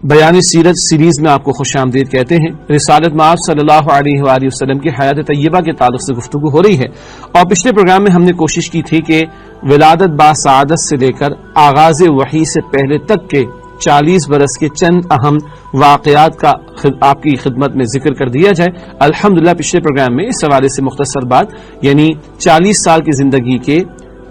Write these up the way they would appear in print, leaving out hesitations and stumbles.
بیان سیرت سیریز میں آپ کو خوش آمدید کہتے ہیں۔ رسالت مآب صلی اللہ علیہ وآلہ وسلم کی حیات طیبہ کے تعلق سے گفتگو ہو رہی ہے، اور پچھلے پروگرام میں ہم نے کوشش کی تھی کہ ولادت باسعادت سے لے کر آغاز وحی سے پہلے تک کے 40 برس کے چند اہم واقعات کا آپ کی خدمت میں ذکر کر دیا جائے۔ الحمدللہ پچھلے پروگرام میں اس حوالے سے مختصر بات یعنی 40 سال کی زندگی کے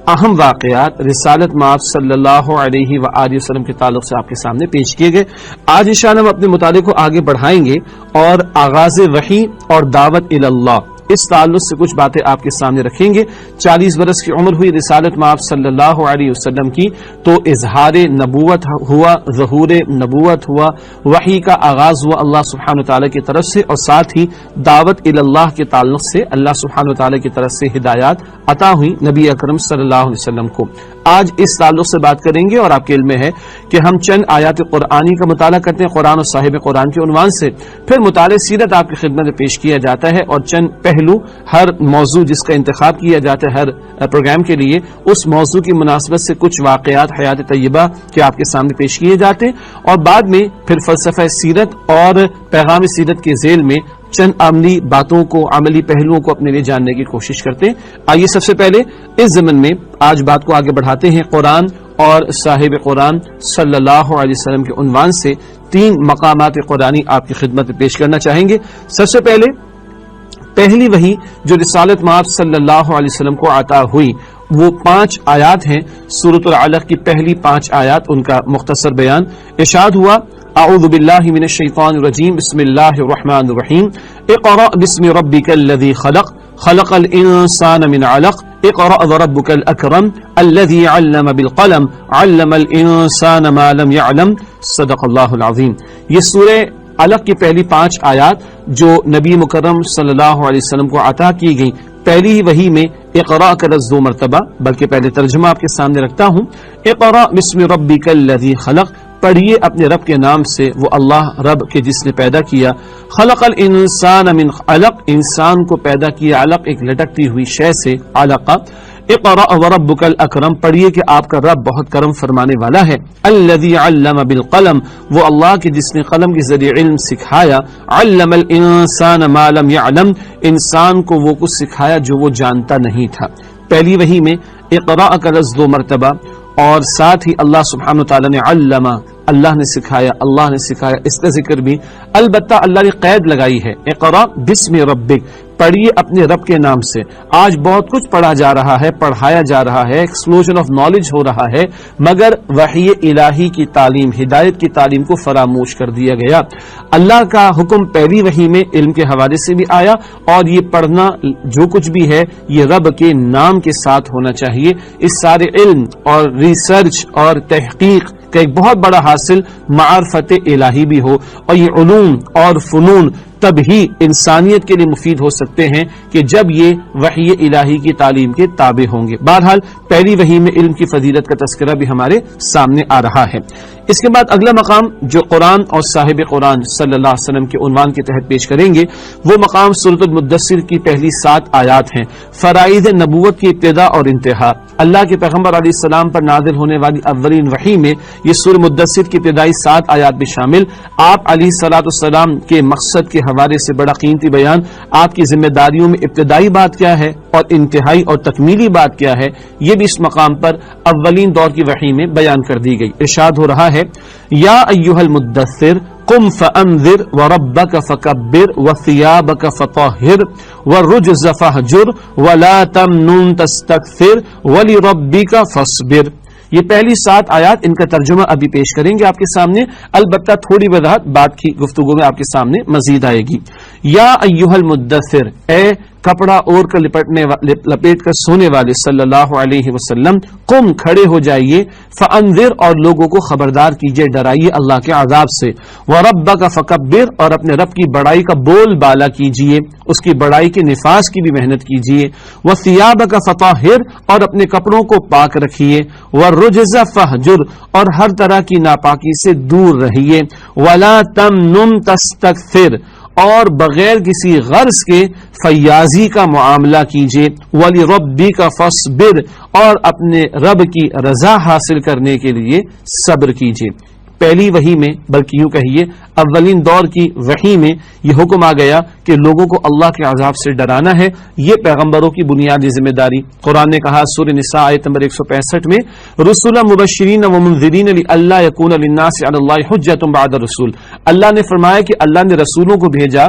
اہم واقعات رسالت مآب صلی اللہ علیہ وآلہ وسلم کے تعلق سے آپ کے سامنے پیش کیے گئے۔ آج انشاءاللہ ہم اپنے مطالعے کو آگے بڑھائیں گے اور آغاز وحی اور دعوت اللہ اس تعلق سے کچھ باتیں آپ کے سامنے رکھیں گے۔ 40 برس کی عمر ہوئی رسالت مآب صلی اللہ علیہ وسلم کی تو اظہار نبوت ہوا، ظہور نبوت ہوا، وحی کا آغاز ہوا اللہ سبحانہ وتعالی کی طرف سے، اور ساتھ ہی دعوت اللہ کے تعلق سے اللہ سبحانہ وتعالی کی طرف سے ہدایات عطا ہوئی نبی اکرم صلی اللہ علیہ وسلم کو۔ آج اس تعلق سے بات کریں گے، اور آپ کے علم میں ہے کہ ہم چند آیات قرآنی کا مطالعہ کرتے ہیں قرآن اور صاحب قرآن کے عنوان سے، پھر مطالعہ سیرت آپ کی خدمت میں پیش کیا جاتا ہے، اور چند پہلو ہر موضوع جس کا انتخاب کیا جاتا ہے ہر پروگرام کے لیے اس موضوع کی مناسبت سے کچھ واقعات حیات طیبہ کے آپ کے سامنے پیش کیے جاتے ہیں، اور بعد میں پھر فلسفہ سیرت اور پیغام سیرت کے ذیل میں چند عملی باتوں کو، عملی پہلوؤں کو اپنے لیے جاننے کی کوشش کرتے ہیں۔ آئیے سب سے پہلے اس ضمن میں آج بات کو آگے بڑھاتے ہیں۔ قرآن اور صاحب قرآن صلی اللہ علیہ وسلم کے عنوان سے 3 مقامات قرآنی آپ کی خدمت میں پیش کرنا چاہیں گے۔ سب سے پہلی وحی جو رسالت مآب صلی اللہ علیہ وسلم کو عطا ہوئی وہ 5 آیات ہیں۔ سورۃ العلق کی پہلی 5 آیات، ان کا مختصر بیان۔ ارشاد ہوا اعوذ باللہ من الشیطان الرجیم بسم اللہ الرحمن الرحیم اقرأ بسم ربک الذی خلق خلق الانسان من علق اقرأ وربک الاکرم الذی علم بالقلم علم الانسان ما لم يعلم صدق اللہ العظیم۔ یہ سورہ علق کی پہلی 5 آیات جو نبی مکرم صلی اللہ علیہ وسلم کو عطا کی گئی، پہلی ہی وحی میں اقرا کا لفظ 2 مرتبہ، بلکہ پہلے ترجمہ آپ کے سامنے رکھتا ہوں۔ اقرا بسم ربک الذی خلق، پڑھیے اپنے رب کے نام سے، وہ اللہ رب کے جس نے پیدا کیا۔ خلق الانسان من علق، انسان کو پیدا کیا علق ایک لٹکتی ہوئی شے سے، علقہ۔ اقرأ وربک الاکرم، پڑھیے کہ آپ کا رب بہت کرم فرمانے والا ہے۔ الذی علم بالقلم، وہ اللہ کے جس نے قلم کے ذریعے علم سکھایا۔ علم الانسان ما لم يعلم، انسان کو وہ کچھ سکھایا جو وہ جانتا نہیں تھا۔ پہلی وحی میں اقرأ کا لفظ 2 مرتبہ، اور ساتھ ہی اللہ سبحانہ وتعالی نے علم، اللہ نے سکھایا، اللہ نے سکھایا، اس کا ذکر بھی البتہ اللہ نے قید لگائی ہے۔ اقرأ بسم ربک، پڑھیے اپنے رب کے نام سے۔ آج بہت کچھ پڑھا جا رہا ہے، پڑھایا جا رہا ہے، ایکسپلوژن آف نالج ہو رہا ہے، مگر وحی الہی کی تعلیم، ہدایت کی تعلیم کو فراموش کر دیا گیا۔ اللہ کا حکم پہلی وحی میں علم کے حوالے سے بھی آیا، اور یہ پڑھنا جو کچھ بھی ہے یہ رب کے نام کے ساتھ ہونا چاہیے۔ اس سارے علم اور ریسرچ اور تحقیق کا ایک بہت بڑا حاصل معرفت الہی بھی ہو، اور یہ علوم اور فنون تب ہی انسانیت کے لیے مفید ہو سکتے ہیں کہ جب یہ وحی الہی کی تعلیم کے تابع ہوں گے۔ بہرحال پہلی وحی میں علم کی فضیلت کا تذکرہ بھی ہمارے سامنے آ رہا ہے۔ اس کے بعد اگلا مقام جو قرآن اور صاحب قرآن صلی اللہ علیہ وسلم کے عنوان کے تحت پیش کریں گے وہ مقام سورۃ المدثر کی پہلی 7 آیات ہیں۔ فرائض نبوت کی ابتدا اور انتہا، اللہ کے پیغمبر علیہ السلام پر نازل ہونے والی اولین وحی میں یہ سورۃ مدثر کی ابتدائی 7 آیات بھی شامل۔ آپ علیہ الصلوۃ والسلام کے مقصد کے حوالے سے بڑا قیمتی بیان، آپ کی ذمہ داریوں میں ابتدائی بات کیا ہے اور انتہائی اور تکمیلی بات کیا ہے، یہ بھی اس مقام پر اولین دور کی وحی میں بیان کر دی گئی۔ ارشاد ہو رہا ہے یا ایھا المدثر قم فانذر وربک فکبر وثیابک فطہر والرجز فاہجر ولا تمنن تستکثر ولربک فاصبر۔ یہ پہلی 7 آیات، ان کا ترجمہ ابھی پیش کریں گے آپ کے سامنے، البتہ تھوڑی وضاحت بعد کی گفتگو میں آپ کے سامنے مزید آئے گی۔ یا ایھا المدثر، اے کپڑا اوڑھ کر لپیٹ کر سونے والے صلی اللہ علیہ وسلم، قم، کھڑے ہو جائیے، فانذر، اور لوگوں کو خبردار کیجیے، ڈرائیے اللہ کے عذاب سے، وربک فکبر، اور اپنے رب کی بڑائی کا بول بالا کیجیے، اس کی بڑائی کے نفاذ کی بھی محنت کیجیے، وثیابک فطہر، اور اپنے کپڑوں کو پاک رکھیے، والرجز فاہجر، اور ہر طرح کی ناپاکی سے دور رہیے، ولا تمنن تستکثر، اور بغیر کسی غرض کے فیاضی کا معاملہ کیجیے، وَلِرَبِّكَ فَاصْبِرْ، اور اپنے رب کی رضا حاصل کرنے کے لیے صبر کیجیے۔ پہلی وحی میں، بلکہ یوں کہیے اولین دور کی وحی میں یہ حکم آ گیا کہ لوگوں کو اللہ کے عذاب سے ڈرانا ہے. یہ پیغمبروں کی بنیادی ذمہ داری. قرآن نے کہا سورہ نساء آیت نمبر 165 میں رسولا مبشرین ومنذرین لئلا یکون للناس علی اللہ حجۃ بعد الرسول. اللہ نے فرمایا کہ اللہ نے رسولوں کو بھیجا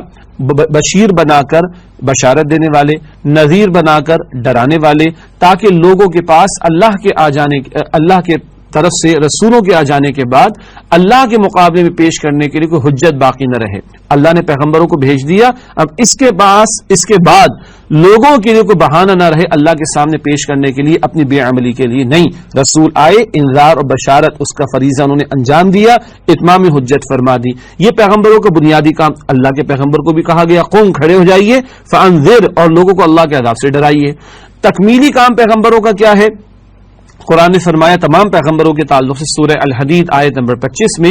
بشیر بنا کر بشارت دینے والے، نذیر بنا کر ڈرانے والے، تاکہ لوگوں کے پاس اللہ کے طرف سے رسولوں کے آ جانے کے بعد اللہ کے مقابلے میں پیش کرنے کے لیے کوئی حجت باقی نہ رہے. اللہ نے پیغمبروں کو بھیج دیا، اب اس کے بعد لوگوں کے لیے کوئی بہانہ نہ رہے اللہ کے سامنے پیش کرنے کے لیے اپنی بے عملی کے لیے. نہیں، رسول آئے، انذار اور بشارت اس کا فریضہ انہوں نے انجام دیا، اتمام حجت فرما دی. یہ پیغمبروں کا بنیادی کام. اللہ کے پیغمبر کو بھی کہا گیا قوم کھڑے ہو جائیے فانذر، اور لوگوں کو اللہ کے عذاب سے ڈرائیے. تکمیلی کام پیغمبروں کا کیا ہے؟ قرآن نے فرمایا تمام پیغمبروں کے تعلق سے سورہ الحدید آیت نمبر 25 میں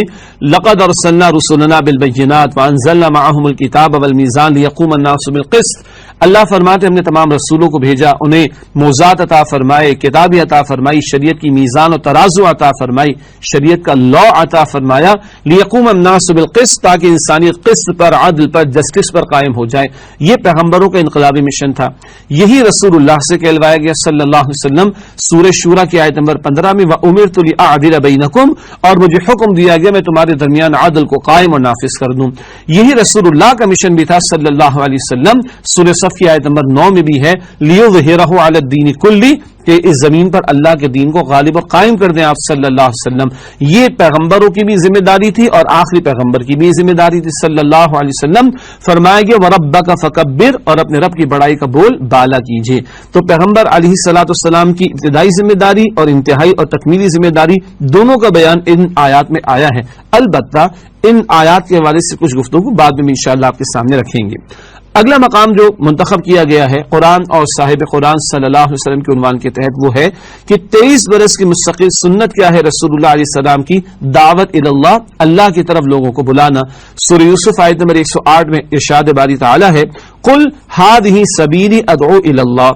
لقد ارسلنا رسلنا بالبینات وانزلنا معهم الكتاب والمیزان لیقوم الناس بالقسط. اللہ فرماتے ہم نے تمام رسولوں کو بھیجا، انہیں موضوعات عطا فرمائے، کتابیں عطا فرمائی، شریعت کی میزان و ترازو عطا فرمائی، شریعت کا لا عطا فرمایا، لیقوم الناس بالقسط، تاکہ انسانیت قسط پر، عدل پر، جسٹس پر قائم ہو جائے. یہ پیغمبروں کا انقلابی مشن تھا. یہی رسول اللہ سے کہلوایا گیا صلی اللہ علیہ وسلم سورہ شورى کی آیت نمبر 15 میں وَأُمِرْتُ لِأَعْدِلَ بَيْنَكُمْ، اور مجھے حکم دیا گیا میں تمہارے درمیان عدل کو قائم اور نافذ کر دوں. یہی رسول اللہ کا مشن بھی تھا صلی اللہ علیہ وسلم. سورہ صف کی آیت نمبر 9 میں بھی ہے لِيُظْهِرَهُ عَلَى الدِّينِ كُلِّهِ، کہ اس زمین پر اللہ کے دین کو غالب اور قائم کر دیں آپ صلی اللہ علیہ وسلم. یہ پیغمبروں کی بھی ذمہ داری تھی اور آخری پیغمبر کی بھی ذمہ داری تھی صلی اللہ علیہ وسلم. فرمایا گیا وَرَبَّكَ فَكَبِّرْ، اور اپنے رب کی بڑائی کا بول بالا کیجیے. تو پیغمبر علیہ الصلوۃ والسلام کی ابتدائی ذمہ داری اور انتہائی اور تکمیلی ذمہ داری دونوں کا بیان ان آیات میں آیا ہے. البتہ ان آیات کے حوالے سے کچھ گفتگو بعد میں انشاءاللہ آپ کے سامنے رکھیں گے. اگلا مقام جو منتخب کیا گیا ہے قرآن اور صاحب قرآن صلی اللہ علیہ وسلم کے عنوان کے تحت، وہ ہے کہ 23 برس کی مستقل سنت کیا ہے رسول اللہ علیہ السلام کی؟ دعوت الی اللہ، اللہ کی طرف لوگوں کو بلانا. سورہ یوسف آیت نمبر 108 میں ارشاد باری تعالی ہے قل ھذہ سبیلی ادعو الی اللہ.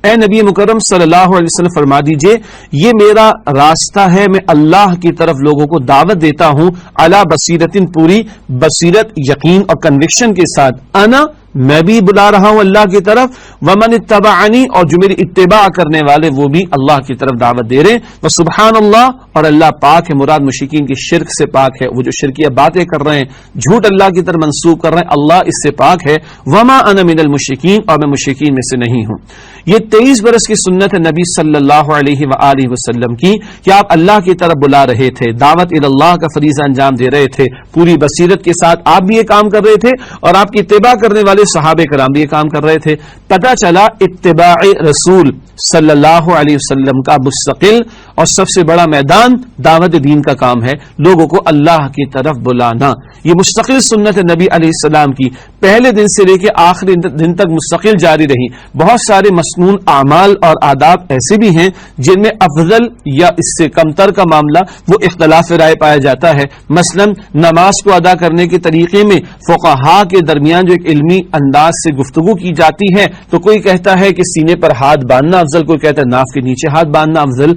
اے نبی مکرم صلی اللہ علیہ وسلم فرما دیجئے یہ میرا راستہ ہے، میں اللہ کی طرف لوگوں کو دعوت دیتا ہوں، علی بصیرتن، پوری بصیرت، یقین اور کنوکشن کے ساتھ. انا، میں بھی بلا رہا ہوں اللہ کی طرف، ومن اتبعنی، اور جو میری اتباع کرنے والے وہ بھی اللہ کی طرف دعوت دے رہے ہیں. وسبحان اللہ، اور اللہ پاک ہے، مراد مشرکین کی شرک سے پاک ہے. وہ جو شرکیہ باتیں کر رہے ہیں، جھوٹ اللہ کی طرف منسوب کر رہے ہیں، اللہ اس سے پاک ہے. وما انا من المشرکین، اور میں مشرکین میں سے نہیں ہوں. یہ 23 برس کی سنت ہے نبی صلی اللہ علیہ وآلہ وسلم کی کہ آپ اللہ کی طرف بلا رہے تھے، دعوت الی اللہ کا فریضہ انجام دے رہے تھے پوری بصیرت کے ساتھ. آپ بھی یہ کام کر رہے تھے اور آپ کی اتباع کرنے والے صحابہ کرام بھی یہ کام کر رہے تھے. پتہ چلا اتباع رسول صلی اللہ علیہ وسلم کا مستقل اور سب سے بڑا میدان دعوت دین کا کام ہے، لوگوں کو اللہ کی طرف بلانا. یہ مستقل سنت نبی علیہ السلام کی پہلے دن سے لے کے آخری دن تک مستقل جاری رہی. بہت سارے مسنون اعمال اور آداب ایسے بھی ہیں جن میں افضل یا اس سے کمتر کا معاملہ وہ اختلاف رائے پایا جاتا ہے. مثلا نماز کو ادا کرنے کے طریقے میں فقہا کے درمیان جو ایک علمی انداز سے گفتگو کی جاتی ہے، تو کوئی کہتا ہے کہ سینے پر ہاتھ باندھنا افضل، کوئی کہتا ہے ناف کے نیچے ہاتھ باندھنا افضل.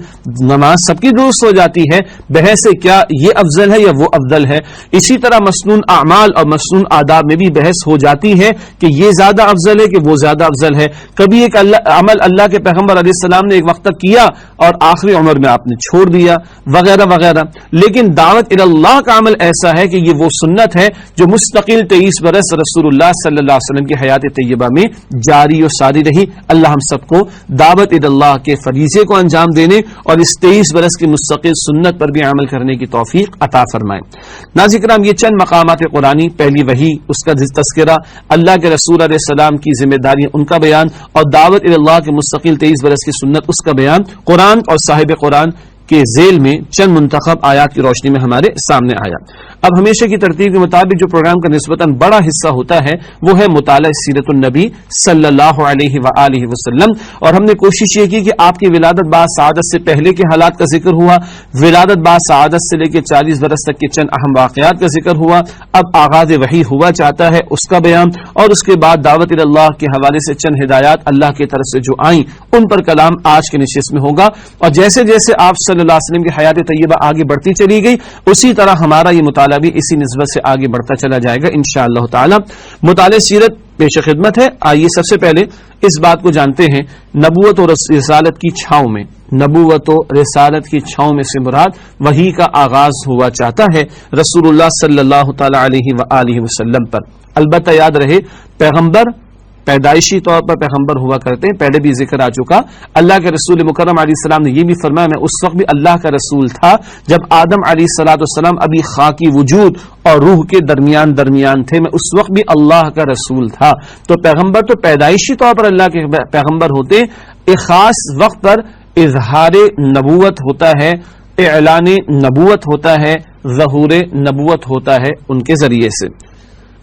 نماز سب کی درست ہو جاتی ہے، بحث ہے کیا یہ افضل ہے یا وہ افضل ہے. اسی طرح مسنون اعمال اور مسنون آداب میں بھی بحث ہو جاتی ہے کہ یہ زیادہ افضل ہے کہ وہ زیادہ افضل ہے. کبھی ایک عمل اللہ کے پیغمبر علیہ السلام نے ایک وقت تک کیا اور آخری عمر میں آپ نے چھوڑ دیا وغیرہ وغیرہ. لیکن دعوت الی اللہ کا عمل ایسا ہے کہ یہ وہ سنت ہے جو مستقل 23 برس رسول اللہ صلی اللہ علیہ وسلم کی حیات طیبہ میں جاری و ساری رہی. اللہ ہم سب کو دعوت الی اللہ کے فریضے کو انجام دینے اور اس 23 برس کی مستقل سنت پر بھی عمل کرنے کی توفیق عطا فرمائے. ناظرین کرام، یہ چند مقامات قرآنی، پہلی وحی، اس کا تذکرہ، اللہ کے رسول علیہ السلام کی ذمہ داری ان کا بیان، اور دعوت الی اللہ کے مستقل 23 برس کی سنت اس کا بیان قرآن اور صاحب قرآن کے ذیل میں چند منتخب آیات کی روشنی میں ہمارے سامنے آیا. اب ہمیشہ کی ترتیب کے مطابق جو پروگرام کا نسبتاً بڑا حصہ ہوتا ہے وہ ہے مطالعہ سیرت النبی صلی اللہ علیہ وآلہ وسلم. اور ہم نے کوشش یہ کی کہ آپ کی ولادت بعد سعادت سے پہلے کے حالات کا ذکر ہوا، ولادت بعد سعادت سے لے کے 40 برس تک کے چند اہم واقعات کا ذکر ہوا، اب آغاز وحی ہوا چاہتا ہے اس کا بیان، اور اس کے بعد دعوت الی اللہ کے حوالے سے چند ہدایات اللہ کی طرف سے جو آئیں ان پر کلام آج کے نشست میں ہوگا. اور جیسے جیسے آپ صلی صلی اللہ علیہ وسلم کی حیات طیبہ آگے بڑھتی چلی گئی، اسی طرح ہمارا یہ مطالعہ بھی اسی نسبت سے آگے بڑھتا چلا جائے گا انشاءاللہ تعالی۔ مطالعہ سیرت پیش خدمت ہے۔ آئیے سب سے پہلے اس بات کو جانتے ہیں، نبوت اور رسالت کی چھاؤں میں، نبوت و رسالت کی چھاؤں میں سے مراد وحی کا آغاز ہوا چاہتا ہے رسول اللہ صلی اللہ تعالی علیہ وآلہ وسلم پر۔ البتہ یاد رہے، پیغمبر پیدائشی طور پر پیغمبر ہوا کرتے ہیں، پہلے بھی ذکر آ چکا۔ اللہ کے رسول مکرم علیہ السلام نے یہ بھی فرمایا، میں اس وقت بھی اللہ کا رسول تھا جب آدم علیہ السلام ابھی خاکی وجود اور روح کے درمیان تھے، میں اس وقت بھی اللہ کا رسول تھا۔ تو پیغمبر تو پیدائشی طور پر اللہ کے پیغمبر ہوتے، ایک خاص وقت پر اظہار نبوت ہوتا ہے، اعلان نبوت ہوتا ہے، ظہور نبوت ہوتا ہے ان کے ذریعے سے۔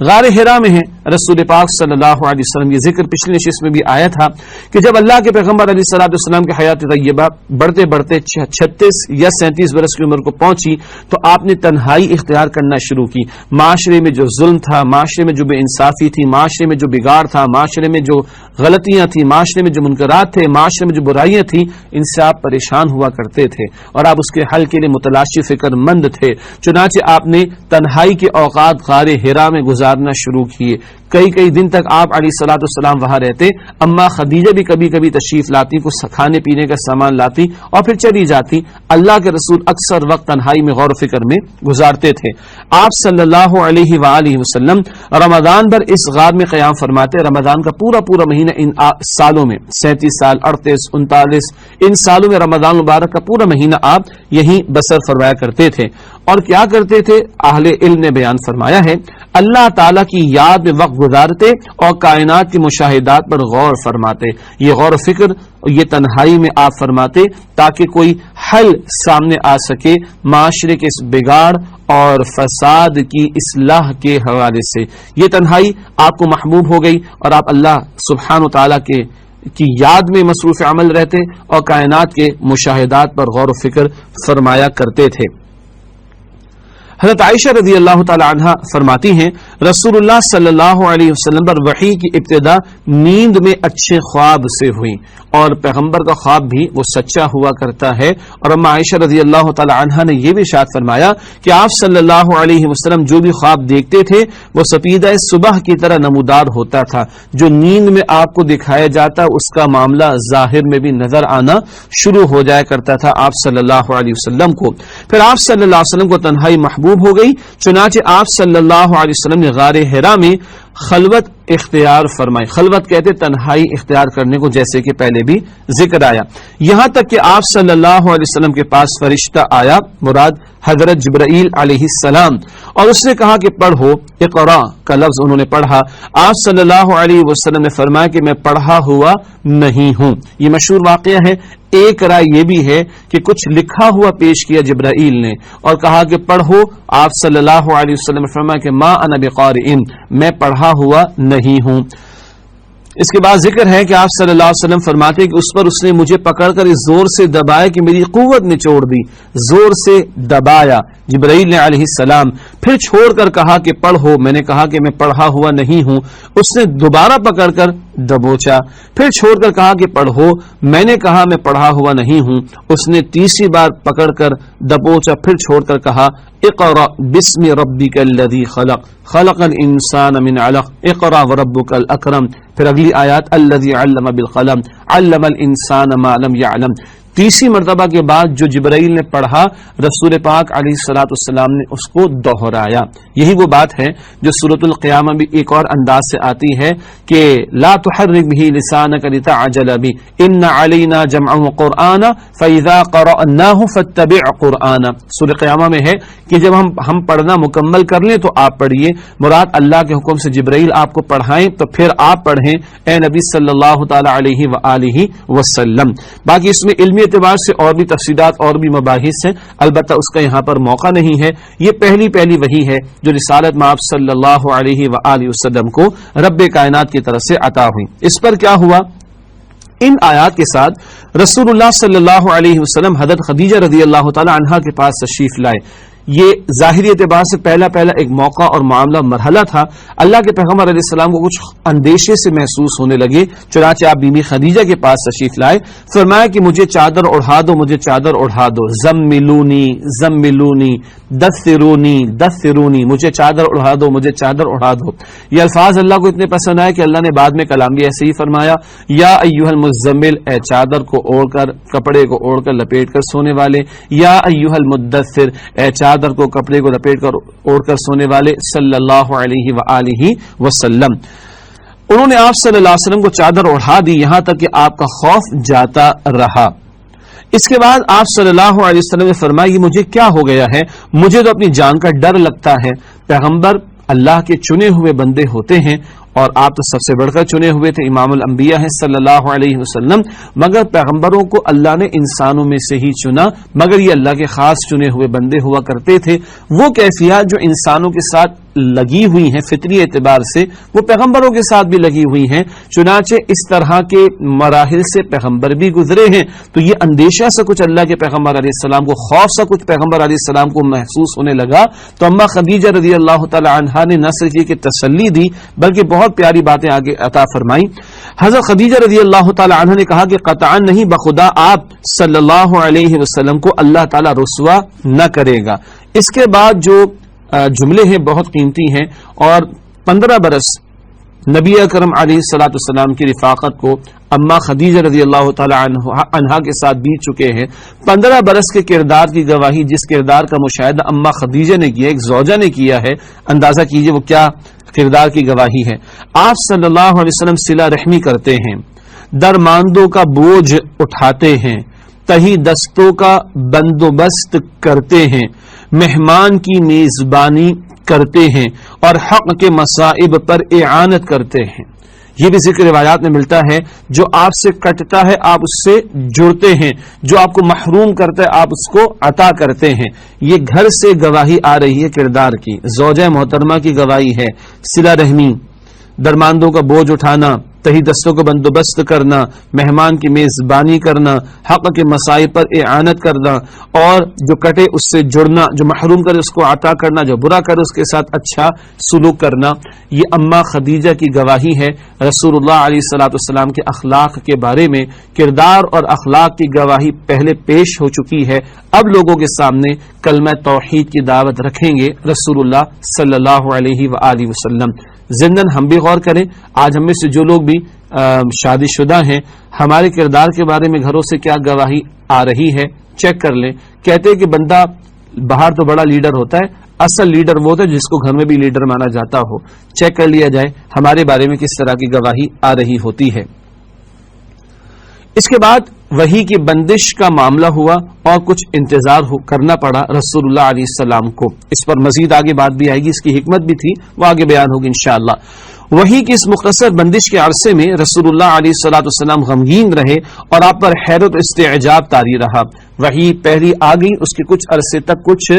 غار حرا میں ہے رسول پاک صلی اللہ علیہ وسلم، یہ ذکر پچھلی نشست میں بھی آیا تھا کہ جب اللہ کے پیغمبر علیہ الصلوۃ والسلام کی حیات طیبہ بڑھتے بڑھتے 36 یا 37 برس کی عمر کو پہنچی تو آپ نے تنہائی اختیار کرنا شروع کی۔ معاشرے میں جو ظلم تھا، معاشرے میں جو بے انصافی تھی، معاشرے میں جو بگاڑ تھا، معاشرے میں جو غلطیاں تھیں، معاشرے میں جو منکرات تھے، معاشرے میں جو برائیاں تھیں، ان سے آپ پریشان ہوا کرتے تھے اور آپ اس کے حل کے لیے متلاشی فکر مند تھے۔ چنانچہ آپ نے تنہائی کے اوقات غار حرا میں گزارنا شروع کیے۔ کئی دن تک آپ علیہ الصلوۃ والسلام وہاں رہتے۔ اما خدیجہ بھی کبھی کبھی تشریف لاتی، کچھ کھانے پینے کا سامان لاتی اور پھر چلی جاتی۔ اللہ کے رسول اکثر وقت تنہائی میں غور و فکر میں گزارتے تھے۔ آپ صلی اللہ علیہ وآلہ وسلم رمضان بھر اس غار میں قیام فرماتے۔ رمضان کا پورا مہینہ ان سالوں میں 37 سال، 38، 39 ان سالوں میں رمضان مبارک کا پورا مہینہ آپ یہیں بسر فرمایا کرتے تھے۔ اور کیا کرتے تھے؟ اہل علم نے بیان فرمایا ہے، اللہ تعالیٰ کی یاد میں وقت گزارتے اور کائنات کے مشاہدات پر غور فرماتے۔ یہ غور و فکر یہ تنہائی میں آپ فرماتے تاکہ کوئی حل سامنے آ سکے معاشرے کے اس بگاڑ اور فساد کی اصلاح کے حوالے سے۔ یہ تنہائی آپ کو محبوب ہو گئی اور آپ اللہ سبحانہ و تعالیٰ کی یاد میں مصروف عمل رہتے اور کائنات کے مشاہدات پر غور و فکر فرمایا کرتے تھے۔ حضرت عائشہ رضی اللہ تعالی عنہا فرماتی ہیں، رسول اللہ صلی اللہ علیہ وسلم پر وحی کی ابتدا نیند میں اچھے خواب سے ہوئی اور پیغمبر کا خواب بھی وہ سچا ہوا کرتا ہے۔ اور اما عائشہ رضی اللہ تعالی عنہا نے یہ بھی ارشاد فرمایا کہ آپ صلی اللہ علیہ وسلم جو بھی خواب دیکھتے تھے وہ سپیدہ صبح کی طرح نمودار ہوتا تھا، جو نیند میں آپ کو دکھایا جاتا اس کا معاملہ ظاہر میں بھی نظر آنا شروع ہو جایا کرتا تھا آپ صلی اللہ علیہ وسلم کو۔ پھر آپ صلی اللہ علیہ وسلم کو تنہائی محبوب ہو گئی، چنانچہ آپ صلی اللہ علیہ وسلم نے غار حرا میں خلوت اختیار فرمائی۔ خلوت کہتے تنہائی اختیار کرنے کو، جیسے کہ پہلے بھی ذکر آیا۔ یہاں تک کہ آپ صلی اللہ علیہ وسلم کے پاس فرشتہ آیا، مراد حضرت جبرائیل علیہ السلام، اور اس نے کہا کہ پڑھو، اقرا کا لفظ انہوں نے پڑھا۔ آپ صلی اللہ علیہ وسلم نے فرمایا کہ میں پڑھا ہوا نہیں ہوں۔ یہ مشہور واقعہ ہے۔ ایک رائے یہ بھی ہے کہ کچھ لکھا ہوا پیش کیا جبرائیل نے اور کہا کہ پڑھو۔ آپ صلی اللہ علیہ وسلم نے فرمایا کہ ما انا بقارئ، میں پڑھا ہوا نہیں ہوں۔ اس کے بعد ذکر ہے کہ آپ صلی اللہ علیہ وسلم فرماتے کہ اس پر اس نے مجھے پکڑ کر اس زور سے دبایا کہ میری قوت نچوڑ دی، زور سے دبایا جبرائیل نے علیہ السلام، پھر چھوڑ کر کہا کہ پڑھو۔ میں نے کہا کہ میں پڑھا ہوا نہیں ہوں۔ اس نے دوبارہ پکڑ کر دبوچا، پھر چھوڑ کر کہا کہ پڑھو۔ میں نے کہا میں پڑھا ہوا نہیں ہوں۔ اس نے تیسری بار پکڑ کر دبوچا، پھر چھوڑ کر کہا اقرأ بسم ربک الذی خلق خلق الانسان من علق اقرأ وربک الاکرم۔ پھر اگلی آیات الذی علم بالقلم علم الانسان ما لم یعلم۔ تیسری مرتبہ کے بعد جو جبرائیل نے پڑھا، رسول پاک علیہ الصلوۃ والسلام نے اس کو دہرایا۔ یہی وہ بات ہے جو سورۃ القیامہ بھی ایک اور انداز سے آتی ہے کہ لا تحرک به لسانک لتعجل به ان علینا جمعہ وقرآن فاذا قرأناه فاتبع قرآن۔ سورۃ قیامہ میں ہے کہ جب ہم پڑھنا مکمل کر لیں تو آپ پڑھیے، مراد اللہ کے حکم سے جبرائیل آپ کو پڑھائیں تو پھر آپ پڑھیں اے نبی صلی اللہ تعالی علیہ وآلہ وسلم۔ باقی اس میں علمی اعتبار سے اور بھی تفصیلات اور بھی مباحث ہیں، البتہ اس کا یہاں پر موقع نہیں ہے۔ یہ پہلی وحی ہے جو رسالت میں آپ صلی اللہ علیہ وآلہ وسلم کو رب کائنات کی طرف سے عطا ہوئی۔ اس پر کیا ہوا؟ ان آیات کے ساتھ رسول اللہ صلی اللہ علیہ وسلم حضرت خدیجہ رضی اللہ تعالی عنہا کے پاس تشریف لائے۔ یہ ظاہری اعتبار سے پہلا ایک موقع اور معاملہ مرحلہ تھا. اللہ کے پیغمبر علیہ السلام کو کچھ اندیشے سے محسوس ہونے لگے، چنانچہ آپ بیوی خدیجہ کے پاس تشریف لائے. فرمایا کہ مجھے چادر اڑھا دو، مجھے چادر اڑھا دو. زملونی زملونی دثرونی دثرونی، مجھے چادر اڑھا دو، مجھے چادر اڑھا دو. یہ الفاظ اللہ کو اتنے پسند آئے کہ اللہ نے بعد میں کلام بھی ایسے ہی فرمایا، یا ایھا المزمل، اے چادر کو اوڑھ کر، کپڑے کو اوڑھ کر لپیٹ کر سونے والے. یا ایھا المدثر، اے چادر کو، کپڑے کو لپیٹ کر اوڑھ کر سونے والے. صلی اللہ علیہ وآلہ وسلم. انہوں نے آپ صلی اللہ علیہ وسلم کو چادر اڑھا دی، یہاں تک کہ آپ کا خوف جاتا رہا. اس کے بعد آپ صلی اللہ علیہ وسلم نے فرمایا یہ مجھے کیا ہو گیا ہے، مجھے تو اپنی جان کا ڈر لگتا ہے. پیغمبر اللہ کے چنے ہوئے بندے ہوتے ہیں اور آپ تو سب سے بڑھ کر چنے ہوئے تھے، امام الانبیاء ہیں صلی اللہ علیہ وسلم. مگر پیغمبروں کو اللہ نے انسانوں میں سے ہی چنا، مگر یہ اللہ کے خاص چنے ہوئے بندے ہوا کرتے تھے. وہ کیفیات جو انسانوں کے ساتھ لگی ہوئی ہیں فطری اعتبار سے، وہ پیغمبروں کے ساتھ بھی لگی ہوئی ہیں. چنانچہ اس طرح کے مراحل سے پیغمبر بھی گزرے ہیں. تو یہ اندیشہ سا کچھ اللہ کے پیغمبر علیہ السلام کو، خوف سا کچھ پیغمبر علیہ السلام کو محسوس ہونے لگا. تو اما خدیجہ رضی اللہ تعالی عنہا نے نہ صرف یہ کہ تسلی دی بلکہ بہت پیاری باتیں آگے عطا فرمائی. حضرت خدیجہ رضی اللہ تعالی عنہا نے کہا کہ قطعا نہیں، بخدا آپ صلی اللہ علیہ وسلم کو اللہ تعالی رسوا نہ کرے گا. اس کے بعد جو جملے ہیں بہت قیمتی ہیں، اور 15 برس نبی اکرم علیہ الصلوۃ والسلام کی رفاقت کو اما خدیجہ رضی اللہ تعالی عنہا کے ساتھ بیت چکے ہیں. 15 برس کے کردار کی گواہی، جس کردار کا مشاہدہ اما خدیجہ نے کیا، ایک زوجہ نے کیا ہے، اندازہ کیجئے وہ کیا کردار کی گواہی ہے. آپ صلی اللہ علیہ وسلم صلہ رحمی کرتے ہیں، درماندوں کا بوجھ اٹھاتے ہیں، تہی دستوں کا بندوبست کرتے ہیں، مہمان کی میزبانی کرتے ہیں، اور حق کے مصائب پر اعانت کرتے ہیں. یہ بھی ذکر روایات میں ملتا ہے، جو آپ سے کٹتا ہے آپ اس سے جڑتے ہیں، جو آپ کو محروم کرتا ہے آپ اس کو عطا کرتے ہیں. یہ گھر سے گواہی آ رہی ہے کردار کی، زوجہ محترمہ کی گواہی ہے. صلہ رحمی، درماندوں کا بوجھ اٹھانا، تہی دستوں کو بندوبست کرنا، مہمان کی میزبانی کرنا، حق کے مسائل پر اعانت کرنا، اور جو کٹے اس سے جڑنا، جو محروم کرے اس کو عطا کرنا، جو برا کرے اس کے ساتھ اچھا سلوک کرنا. یہ اما خدیجہ کی گواہی ہے. رسول اللہ علیہ الصلوۃ والسلام کے اخلاق کے بارے میں کردار اور اخلاق کی گواہی پہلے پیش ہو چکی ہے. اب لوگوں کے سامنے کلمہ توحید کی دعوت رکھیں گے رسول اللہ صلی اللہ علیہ وآلہ وسلم. زندن ہم بھی غور کریں، آج ہم میں سے جو لوگ بھی شادی شدہ ہیں، ہمارے کردار کے بارے میں گھروں سے کیا گواہی آ رہی ہے، چیک کر لیں. کہتے ہیں کہ بندہ باہر تو بڑا لیڈر ہوتا ہے، اصل لیڈر وہ ہوتا ہے جس کو گھر میں بھی لیڈر مانا جاتا ہو. چیک کر لیا جائے ہمارے بارے میں کس طرح کی گواہی آ رہی ہوتی ہے. اس کے بعد وحی کی بندش کا معاملہ ہوا اور کچھ انتظار کرنا پڑا رسول اللہ علیہ السلام کو. اس پر مزید آگے بات بھی آئے گی، اس کی حکمت بھی تھی، وہ آگے بیان ہوگی انشاءاللہ. وحی کی اس مختصر بندش کے عرصے میں رسول اللہ علیہ الصلوۃ والسلام غمگین رہے اور آپ پر حیرت و استعجاب طاری رہا. وحی پہلی آ گئی، اس کے کچھ عرصے تک کچھ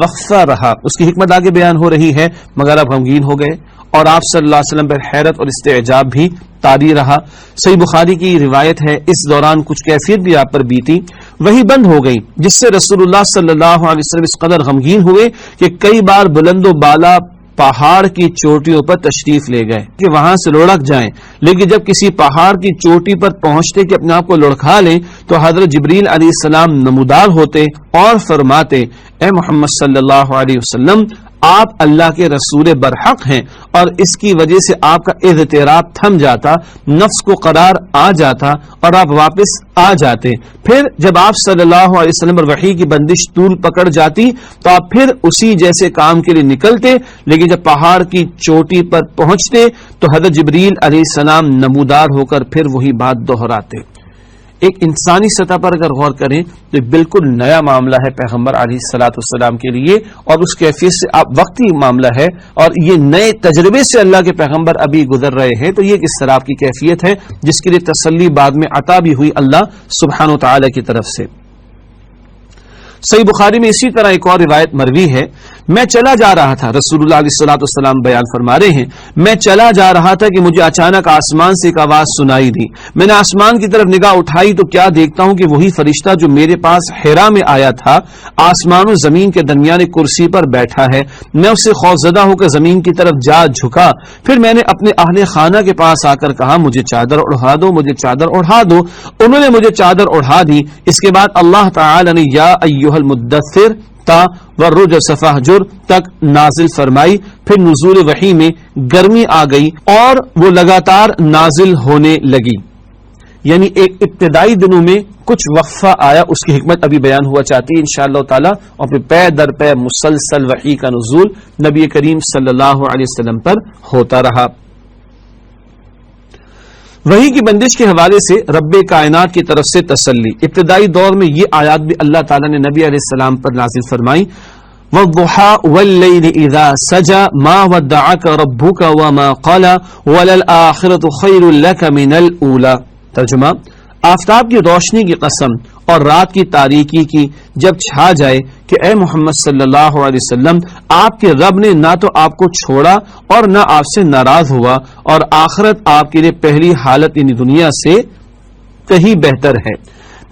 وقفہ رہا، اس کی حکمت آگے بیان ہو رہی ہے، مگر آپ غمگین ہو گئے اور آپ صلی اللہ علیہ وسلم پر حیرت اور استعجاب بھی طاری رہا. صحیح بخاری کی روایت ہے، اس دوران کچھ کیفیت بھی آپ پر بیتی. وہی بند ہو گئی، جس سے رسول اللہ صلی اللہ علیہ وسلم اس قدر غمگین ہوئے کہ کئی بار بلند و بالا پہاڑ کی چوٹیوں پر تشریف لے گئے کہ وہاں سے لڑک جائیں. لیکن جب کسی پہاڑ کی چوٹی پر پہنچتے کہ اپنے آپ کو لڑکھا لیں تو حضرت جبریل علیہ السلام نمودار ہوتے اور فرماتے، اے محمد صلی اللہ علیہ وسلم، آپ اللہ کے رسول برحق ہیں، اور اس کی وجہ سے آپ کا اضطراب تھم جاتا، نفس کو قرار آ جاتا اور آپ واپس آ جاتے. پھر جب آپ صلی اللہ علیہ وسلم پر وحی کی بندش طول پکڑ جاتی تو آپ پھر اسی جیسے کام کے لیے نکلتے. لیکن جب پہاڑ کی چوٹی پر پہنچتے تو حضرت جبریل علیہ السلام نمودار ہو کر پھر وہی بات دہراتے. ایک انسانی سطح پر اگر غور کریں تو بالکل نیا معاملہ ہے پیغمبر علیہ الصلوۃ والسلام کے لیے، اور اس کیفیت سے آپ وقتی معاملہ ہے، اور یہ نئے تجربے سے اللہ کے پیغمبر ابھی گزر رہے ہیں. تو یہ کس طرح کی کیفیت ہے جس کے لیے تسلی بعد میں عطا بھی ہوئی اللہ سبحانہ و تعالی کی طرف سے. صحیح بخاری میں اسی طرح ایک اور روایت مروی ہے میں چلا جا رہا تھا، رسول اللہ علیہ الصلوۃ والسلام بیان فرما رہے ہیں، میں چلا جا رہا تھا کہ مجھے اچانک آسمان سے ایک آواز سنائی دی. میں نے آسمان کی طرف نگاہ اٹھائی تو کیا دیکھتا ہوں کہ وہی فرشتہ جو میرے پاس حرا میں آیا تھا آسمان و زمین کے درمیان کرسی پر بیٹھا ہے. میں اس سے خوفزدہ ہو کر زمین کی طرف جا جھکا. پھر میں نے اپنے اہل خانہ کے پاس آ کر کہا مجھے چادر اڑھا دو، مجھے چادر اڑھا دو. انہوں نے مجھے چادر اڑھا دی. اس کے بعد اللہ تعالی نے یا ایھا المدثر تا والرجز فاہجر تک نازل فرمائی. پھر نزول وحی میں گرمی آ گئی اور وہ لگاتار نازل ہونے لگی. یعنی ایک ابتدائی دنوں میں کچھ وقفہ آیا، اس کی حکمت ابھی بیان ہوا چاہتی ہے انشاءاللہ تعالی، اور پھر پے در پے مسلسل وحی کا نزول نبی کریم صلی اللہ علیہ وسلم پر ہوتا رہا. وحی کی بندش کے حوالے سے رب کائنات کی طرف سے تسلی. ابتدائی دور میں یہ آیات بھی اللہ تعالیٰ نے نبی علیہ السلام پر نازل فرمائی. وَالضُّحَىٰ وَاللَّيْلِ إِذَا سَجَىٰ مَا وَدَّعَكَ رَبُّكَ وَمَا قَلَىٰ وَلَلْآخِرَةُ خَيْرٌ لَكَ مِنَ الْأُولَىٰ. ترجمہ: آفتاب کی روشنی کی قسم اور رات کی تاریکی کی جب چھا جائے کہ اے محمد صلی اللہ علیہ وسلم، آپ کے رب نے نہ تو آپ کو چھوڑا اور نہ آپ سے ناراض ہوا، اور آخرت آپ کے لیے پہلی حالت یعنی دنیا سے کہیں بہتر ہے.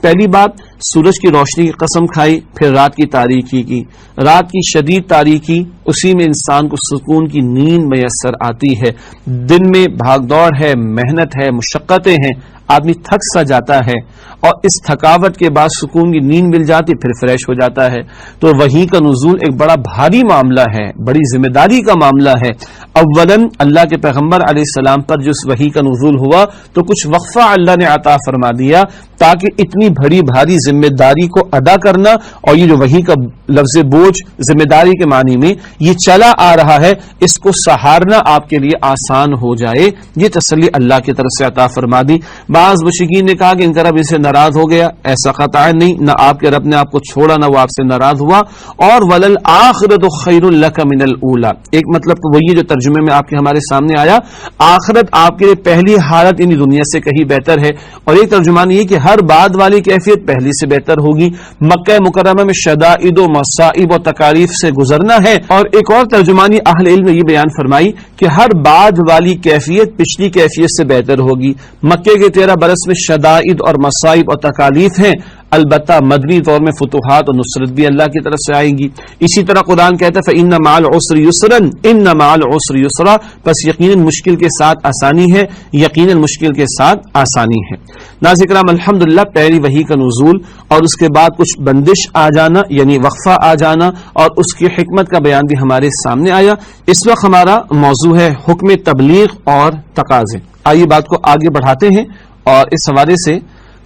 پہلی بات سورج کی روشنی کی قسم کھائی، پھر رات کی تاریکی کی. رات کی شدید تاریکی، اسی میں انسان کو سکون کی نیند میسر آتی ہے. دن میں بھاگ دوڑ ہے، محنت ہے، مشقتیں ہیں، آدمی تھک سا جاتا ہے، اور اس تھکاوٹ کے بعد سکون کی نیند مل جاتی، پھر فریش ہو جاتا ہے. تو وحی کا نزول ایک بڑا بھاری معاملہ ہے، بڑی ذمہ داری کا معاملہ ہے. اولاً اللہ کے پیغمبر علیہ السلام پر جو اس وحی کا نزول ہوا تو کچھ وقفہ اللہ نے عطا فرما دیا تاکہ اتنی بڑی بھاری ذمہ داری کو ادا کرنا، اور یہ جو وحی کا لفظ بوجھ ذمہ داری کے معنی میں یہ چلا آ رہا ہے، اس کو سہارنا آپ کے لیے آسان ہو جائے، یہ تسلی اللہ کی طرف سے عطا فرما دی. بعض مشرکین نے کہا کہ ان کا رب اسے ناراض ہو گیا. ایسا قطعا نہیں، نہ آپ کے رب نے آپ کو چھوڑا نہ وہ آپ سے ناراض ہوا. اور وَلَلْآخِرَةُ خَيْرٌ لَكَ مِنَ الْأُولَىٰ، ایک مطلب تو وہی جو ترجمے میں آپ کے ہمارے سامنے آیا، آخرت آپ کے لیے پہلی حالت یعنی دنیا سے کہیں بہتر ہے. اور ایک ترجمان یہ کہ ہر بعد والی کیفیت پہلی سے بہتر ہوگی. مکہ مکرمہ میں شدائد و مصائب و تکالیف سے گزرنا ہے. اور ایک اور ترجمانی اہل علم نے یہ بیان فرمائی کہ ہر بعد والی کیفیت پچھلی کیفیت سے بہتر ہوگی. مکے کے 13 برس میں شدائد اور مصائب اور تکالیف ہیں، البتہ مدنی دور میں فتوحات اور نصرت بھی اللہ کی طرف سے آئیں گی. اسی طرح قرآن کہتا ہے فَإِنَّ مَعَ الْعُسْرِ يُسْرًا إِنَّ مَعَ الْعُسْرِ يُسْرًا، پس یقیناً مشکل کے ساتھ آسانی ہے، یقیناً مشکل کے ساتھ آسانی ہے. ناظرین کرام، الحمدللہ پہلی وحی کا نزول اور اس کے بعد کچھ بندش آ جانا یعنی وقفہ آ جانا اور اس کی حکمت کا بیان بھی ہمارے سامنے آیا. اس وقت ہمارا موضوع ہے حکم تبلیغ اور تقاضے. آئیے بات کو آگے بڑھاتے ہیں اور اس حوالے سے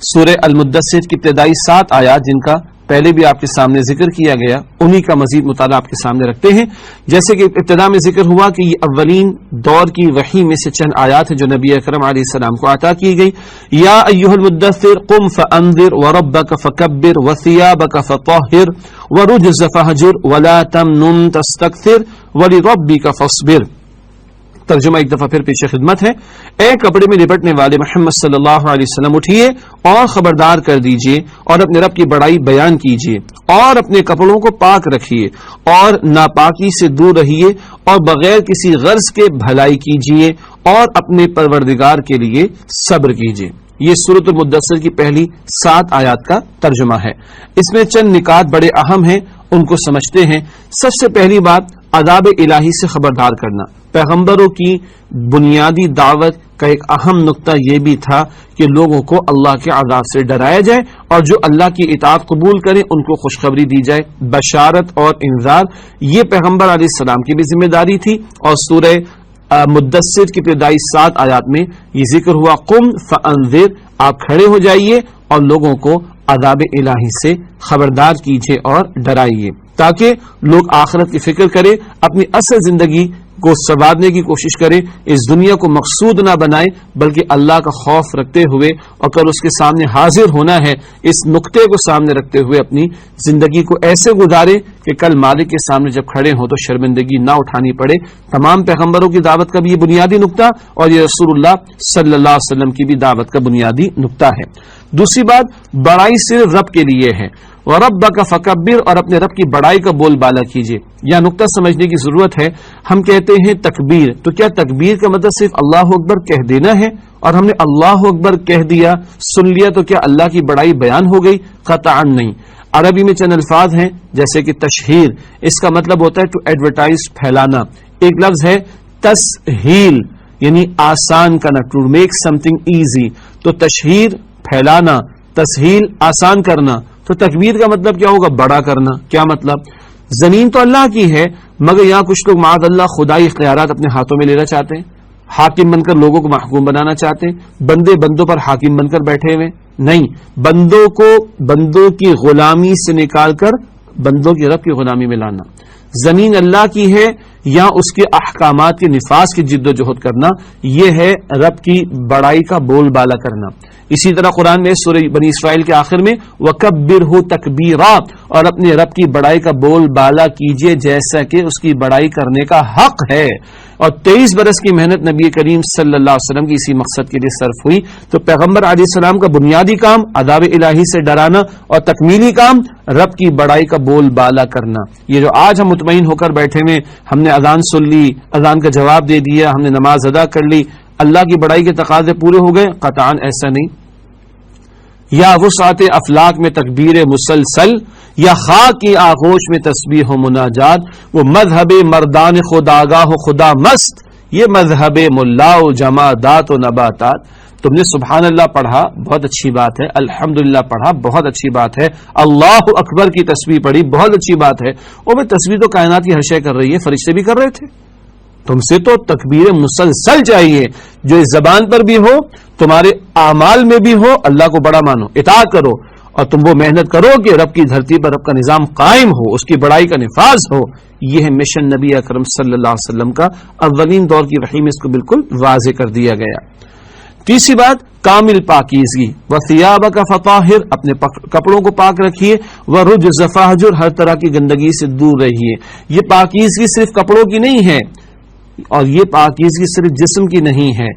سورہ المدثر کی ابتدائی 7 آیات جن کا پہلے بھی آپ کے سامنے ذکر کیا گیا، انہی کا مزید مطالعہ آپ کے سامنے رکھتے ہیں. جیسے کہ ابتدا میں ذکر ہوا کہ یہ اولین دور کی وحی میں سے چند آیات ہیں جو نبی اکرم علیہ السلام کو عطا کی گئی. یا ایھا المدثر قم فانذر وربک فکبر وثیابک فطہر ورجز فہجر ولا تمنن تستکثر ولربک فاصبر. ترجمہ ایک دفعہ پھر پیش خدمت ہے. اے کپڑے میں لپٹنے والے محمد صلی اللہ علیہ وسلم، اٹھیے اور خبردار کر دیجئے اور اپنے رب کی بڑائی بیان کیجئے اور اپنے کپڑوں کو پاک رکھیے اور ناپاکی سے دور رہیے اور بغیر کسی غرض کے بھلائی کیجئے اور اپنے پروردگار کے لیے صبر کیجئے. یہ سورۃ المدثر کی پہلی 7 آیات کا ترجمہ ہے. اس میں چند نکات بڑے اہم ہیں، ان کو سمجھتے ہیں. سب سے پہلی بات عذاب الہی سے خبردار کرنا. پیغمبروں کی بنیادی دعوت کا ایک اہم نقطہ یہ بھی تھا کہ لوگوں کو اللہ کے عذاب سے ڈرایا جائے اور جو اللہ کی اطاعت قبول کریں ان کو خوشخبری دی جائے. بشارت اور انذار یہ پیغمبر علیہ السلام کی بھی ذمہ داری تھی. اور سورہ مدثر کی ابتدائی 7 آیات میں یہ ذکر ہوا قم فانذر، آپ کھڑے ہو جائیے اور لوگوں کو عذاب الہی سے خبردار کیجیے اور ڈرائیے تاکہ لوگ آخرت کی فکر کریں، اپنی اصل زندگی کو سنوارنے کی کوشش کریں، اس دنیا کو مقصود نہ بنائیں بلکہ اللہ کا خوف رکھتے ہوئے اور کل اس کے سامنے حاضر ہونا ہے، اس نقطے کو سامنے رکھتے ہوئے اپنی زندگی کو ایسے گزاریں کہ کل مالک کے سامنے جب کھڑے ہوں تو شرمندگی نہ اٹھانی پڑے. تمام پیغمبروں کی دعوت کا بھی یہ بنیادی نقطہ اور یہ رسول اللہ صلی اللہ علیہ وسلم کی بھی دعوت کا بنیادی نقطہ ہے. دوسری بات، بڑائی صرف رب کے لیے ہے وَرَبَّكَ فَكَبِّرْ، اور اپنے رب کی بڑائی کا بول بالا کیجیے. یہ نقطہ سمجھنے کی ضرورت ہے. ہم کہتے ہیں تکبیر، تو کیا تکبیر کا مطلب صرف اللہ اکبر کہہ دینا ہے؟ اور ہم نے اللہ اکبر کہہ دیا، سن لیا، تو کیا اللہ کی بڑائی بیان ہو گئی؟ قطعاً نہیں. عربی میں چند الفاظ ہیں جیسے کہ تشہیر، اس کا مطلب ہوتا ہے ٹو ایڈورٹائز، پھیلانا. ایک لفظ ہے تسہیل، یعنی آسان کرنا، to make something easy. تو تشہیر پھیلانا، تسہیل آسان کرنا. تو تکبیر کا مطلب کیا ہوگا؟ بڑا کرنا. کیا مطلب؟ زمین تو اللہ کی ہے، مگر یہاں کچھ لوگ معاذ اللہ خدائی اختیارات اپنے ہاتھوں میں لینا چاہتے ہیں، حاکم بن کر لوگوں کو محکوم بنانا چاہتے ہیں، بندے بندوں پر حاکم بن کر بیٹھے ہوئے. نہیں، بندوں کو بندوں کی غلامی سے نکال کر بندوں کی رب کی غلامی میں لانا. زمین اللہ کی ہے، یا اس کے احکامات کے نفاذ کی جد و جہد کرنا، یہ ہے رب کی بڑائی کا بول بالا کرنا. اسی طرح قرآن میں سورہ بنی اسرائیل کے آخر میں وَكَبِّرْهُ تَكْبِيرًا، اور اپنے رب کی بڑائی کا بول بالا کیجئے جیسا کہ اس کی بڑائی کرنے کا حق ہے. اور 23 برس کی محنت نبی کریم صلی اللہ علیہ وسلم کی اسی مقصد کے لیے صرف ہوئی. تو پیغمبر علیہ السلام کا بنیادی کام عذاب الہی سے ڈرانا، اور تکمیلی کام رب کی بڑائی کا بول بالا کرنا. یہ جو آج ہم مطمئن ہو کر بیٹھے ہوئے، ہم نے اذان سن لی، اذان کا جواب دے دیا، ہم نے نماز ادا کر لی، اللہ کی بڑائی کے تقاضے پورے ہو گئے؟ قطعاً ایسا نہیں. یا وسعت افلاک میں تکبیر مسلسل، یا خاک کی آغوش میں تسبیح و مناجات. وہ مذہب مردان خداگاہ و خدا مست، یہ مذہب ملا و جمادات و نباتات. تم نے سبحان اللہ پڑھا، بہت اچھی بات ہے. الحمدللہ پڑھا، بہت اچھی بات ہے. اللہ اکبر کی تسبیح پڑھی، بہت اچھی بات ہے. اور وہ تسبیح تو کائنات کی ہر شے کر رہی ہے، فرشتے بھی کر رہے تھے. تم سے تو تکبیر مسلسل چاہیے، جو اس زبان پر بھی ہو، تمہارے اعمال میں بھی ہو. اللہ کو بڑا مانو، اطاعت کرو، اور تم وہ محنت کرو کہ رب کی دھرتی پر رب کا نظام قائم ہو، اس کی بڑائی کا نفاذ ہو. یہ ہے مشن نبی اکرم صلی اللہ علیہ وسلم کا. اولین دور کی وحی میں اس کو بالکل واضح کر دیا گیا. تیسری بات، کامل پاکیزگی. وَثِيَابَكَ فَطَاهِرْ، اپنے کپڑوں کو پاک رکھیے. وَرُجْزَ فَاهْجُرْ، ہر طرح کی گندگی سے دور رہیے. یہ پاکیزگی صرف کپڑوں کی نہیں ہے، اور یہ پاکیزگی صرف جسم کی نہیں ہے.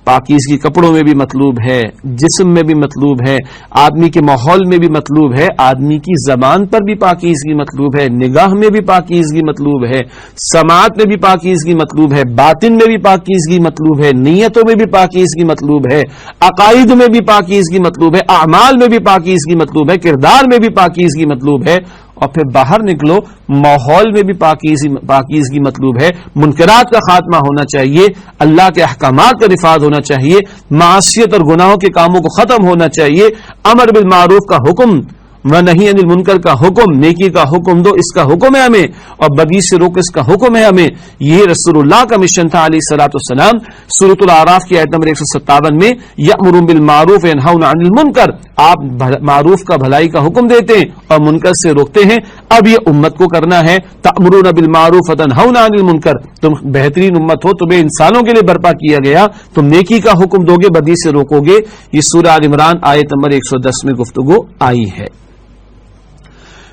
پاکیزگی کپڑوں میں بھی مطلوب ہے، جسم میں بھی مطلوب ہے، آدمی کے ماحول میں بھی مطلوب ہے، آدمی کی زبان پر بھی پاکیزگی مطلوب ہے، نگاہ میں بھی پاکیزگی مطلوب ہے، سماعت میں بھی پاکیزگی مطلوب ہے، باطن میں بھی پاکیزگی مطلوب ہے، نیتوں میں بھی پاکیزگی مطلوب ہے، عقائد میں بھی پاکیزگی مطلوب ہے، اعمال میں بھی پاکیزگی مطلوب ہے، کردار میں بھی پاکیزگی مطلوب ہے. اور پھر باہر نکلو، ماحول میں بھی پاکیزگی مطلوب ہے. منکرات کا خاتمہ ہونا چاہیے، اللہ کے احکامات کا نفاذ ہونا چاہیے، معصیت اور گناہوں کے کاموں کو ختم ہونا چاہیے. امر بالمعروف کا حکم، ونہی عن المنکر کا حکم، نیکی کا حکم دو، اس کا حکم ہے ہمیں، اور بدی سے روک، اس کا حکم ہے ہمیں. یہ رسول اللہ کا مشن تھا علیہ الصلوۃ والسلام. سورۃ الاعراف کی آیت نمبر 157 میں یأمرون بالمعروف وینہون عن المنکر، آپ معروف کا بھلائی کا حکم دیتے ہیں اور منکر سے روکتے ہیں. اب یہ امت کو کرنا ہے. تأمرون بالمعروف وتنہون عن المنکر، تم بہترین امت ہو، تمہیں انسانوں کے لیے برپا کیا گیا، تم نیکی کا حکم دو گے، بدی سے روکو گے. یہ سورہ آل عمران آیت نمبر 110 میں گفتگو آئی ہے.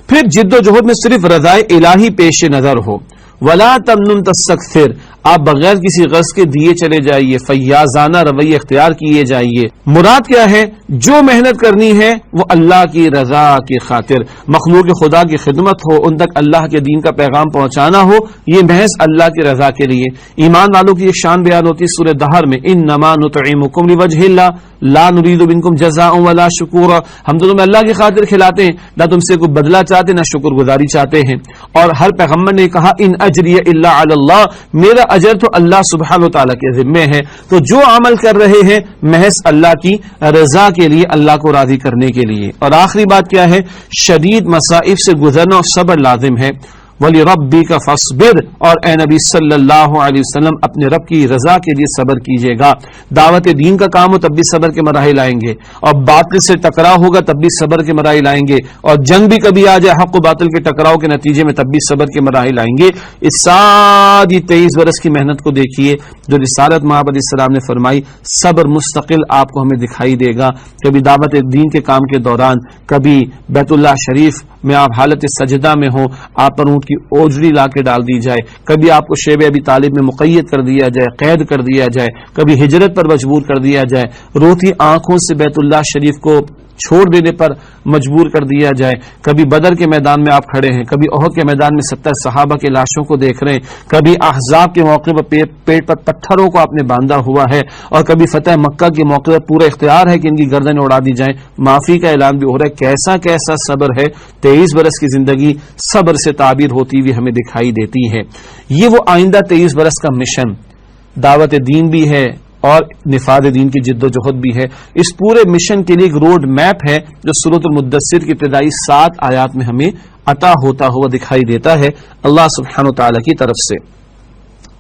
پھر جد و جہد میں صرف رضائے الہی پیش نظر ہو. ولا تمنن تستکثر، آپ بغیر کسی غرض کے دیے چلے جائیے، فیاضانہ رویہ اختیار کیے جائیے. مراد کیا ہے؟ جو محنت کرنی ہے وہ اللہ کی رضا کی خاطر، مخلوق خدا کی خدمت ہو، ان تک اللہ کے دین کا پیغام پہنچانا ہو، یہ محض اللہ کی رضا کے لیے. ایمان والوں کی ایک شان بیان ہوتی ہے سورہ دہر میں، انما نطعمکم لوجہ اللہ لا نرید منکم جزاء ولا شکورا، ہم تو تمہیں اللہ کی خاطر کھلاتے ہیں، نہ تم سے کوئی بدلہ چاہتے نہ شکر گزاری چاہتے ہیں. اور ہر پیغمبر نے کہا ان اجری الا علی اللہ، میرا اجر تو اللہ سبحانہ و تعالیٰ کے ذمے ہے. تو جو عمل کر رہے ہیں محض اللہ کی رضا کے لیے، اللہ کو راضی کرنے کے لیے. اور آخری بات کیا ہے؟ شدید مصائب سے گزرنا اور صبر لازم ہے. وَلِرَبِّكَ فَاصْبِرْ، اور اے نبی صلی اللہ علیہ وسلم اپنے رب کی رضا کے لیے صبر کیجیے گا. دعوت دین کا کام ہو تب بھی صبر کے مراحل آئیں گے، اور باطل سے ٹکراؤ ہوگا تب بھی صبر کے مراحل آئیں گے، اور جنگ بھی کبھی آ جائے حق و باطل کے ٹکراؤ کے نتیجے میں تب بھی صبر کے مراحل آئیں گے. اس ساری 23 برس کی محنت کو دیکھیے جو رسالت مآب علیہ السلام نے فرمائی. صبر مستقل آپ کو ہمیں دکھائی دے گا. کبھی دعوت دین کے کام کے دوران، کبھی بیت اللہ شریف میں آپ حالت سجدہ میں ہوں، آپ پر اونٹ کی اوجری لا کے ڈال دی جائے، کبھی آپ کو شیب ابی طالب میں مقید کر دیا جائے، قید کر دیا جائے، کبھی ہجرت پر مجبور کر دیا جائے، روتی آنکھوں سے بیت اللہ شریف کو چھوڑ دینے پر مجبور کر دیا جائے. کبھی بدر کے میدان میں آپ کھڑے ہیں, کبھی احد کے میدان میں 70 صحابہ کے لاشوں کو دیکھ رہے ہیں, کبھی احزاب کے موقع پر پیٹ پر پتھروں کو آپ نے باندھا ہوا ہے, اور کبھی فتح مکہ کے موقع پر پورا اختیار ہے کہ ان کی گردنیں اڑا دی جائیں, معافی کا اعلان بھی ہو رہا ہے. کیسا کیسا صبر ہے. 23 برس کی زندگی صبر سے تعبیر ہوتی ہوئی ہمیں دکھائی دیتی ہے. یہ وہ آئندہ 23 برس کا مشن دعوت دین بھی ہے اور نفاذ دین کی جد و جہد بھی ہے. اس پورے مشن کے لیے ایک روڈ میپ ہے جو سورۃ المدثر کی ابتدائی 7 آیات میں ہمیں عطا ہوتا ہوا دکھائی دیتا ہے اللہ سبحانہ وتعالی کی طرف سے.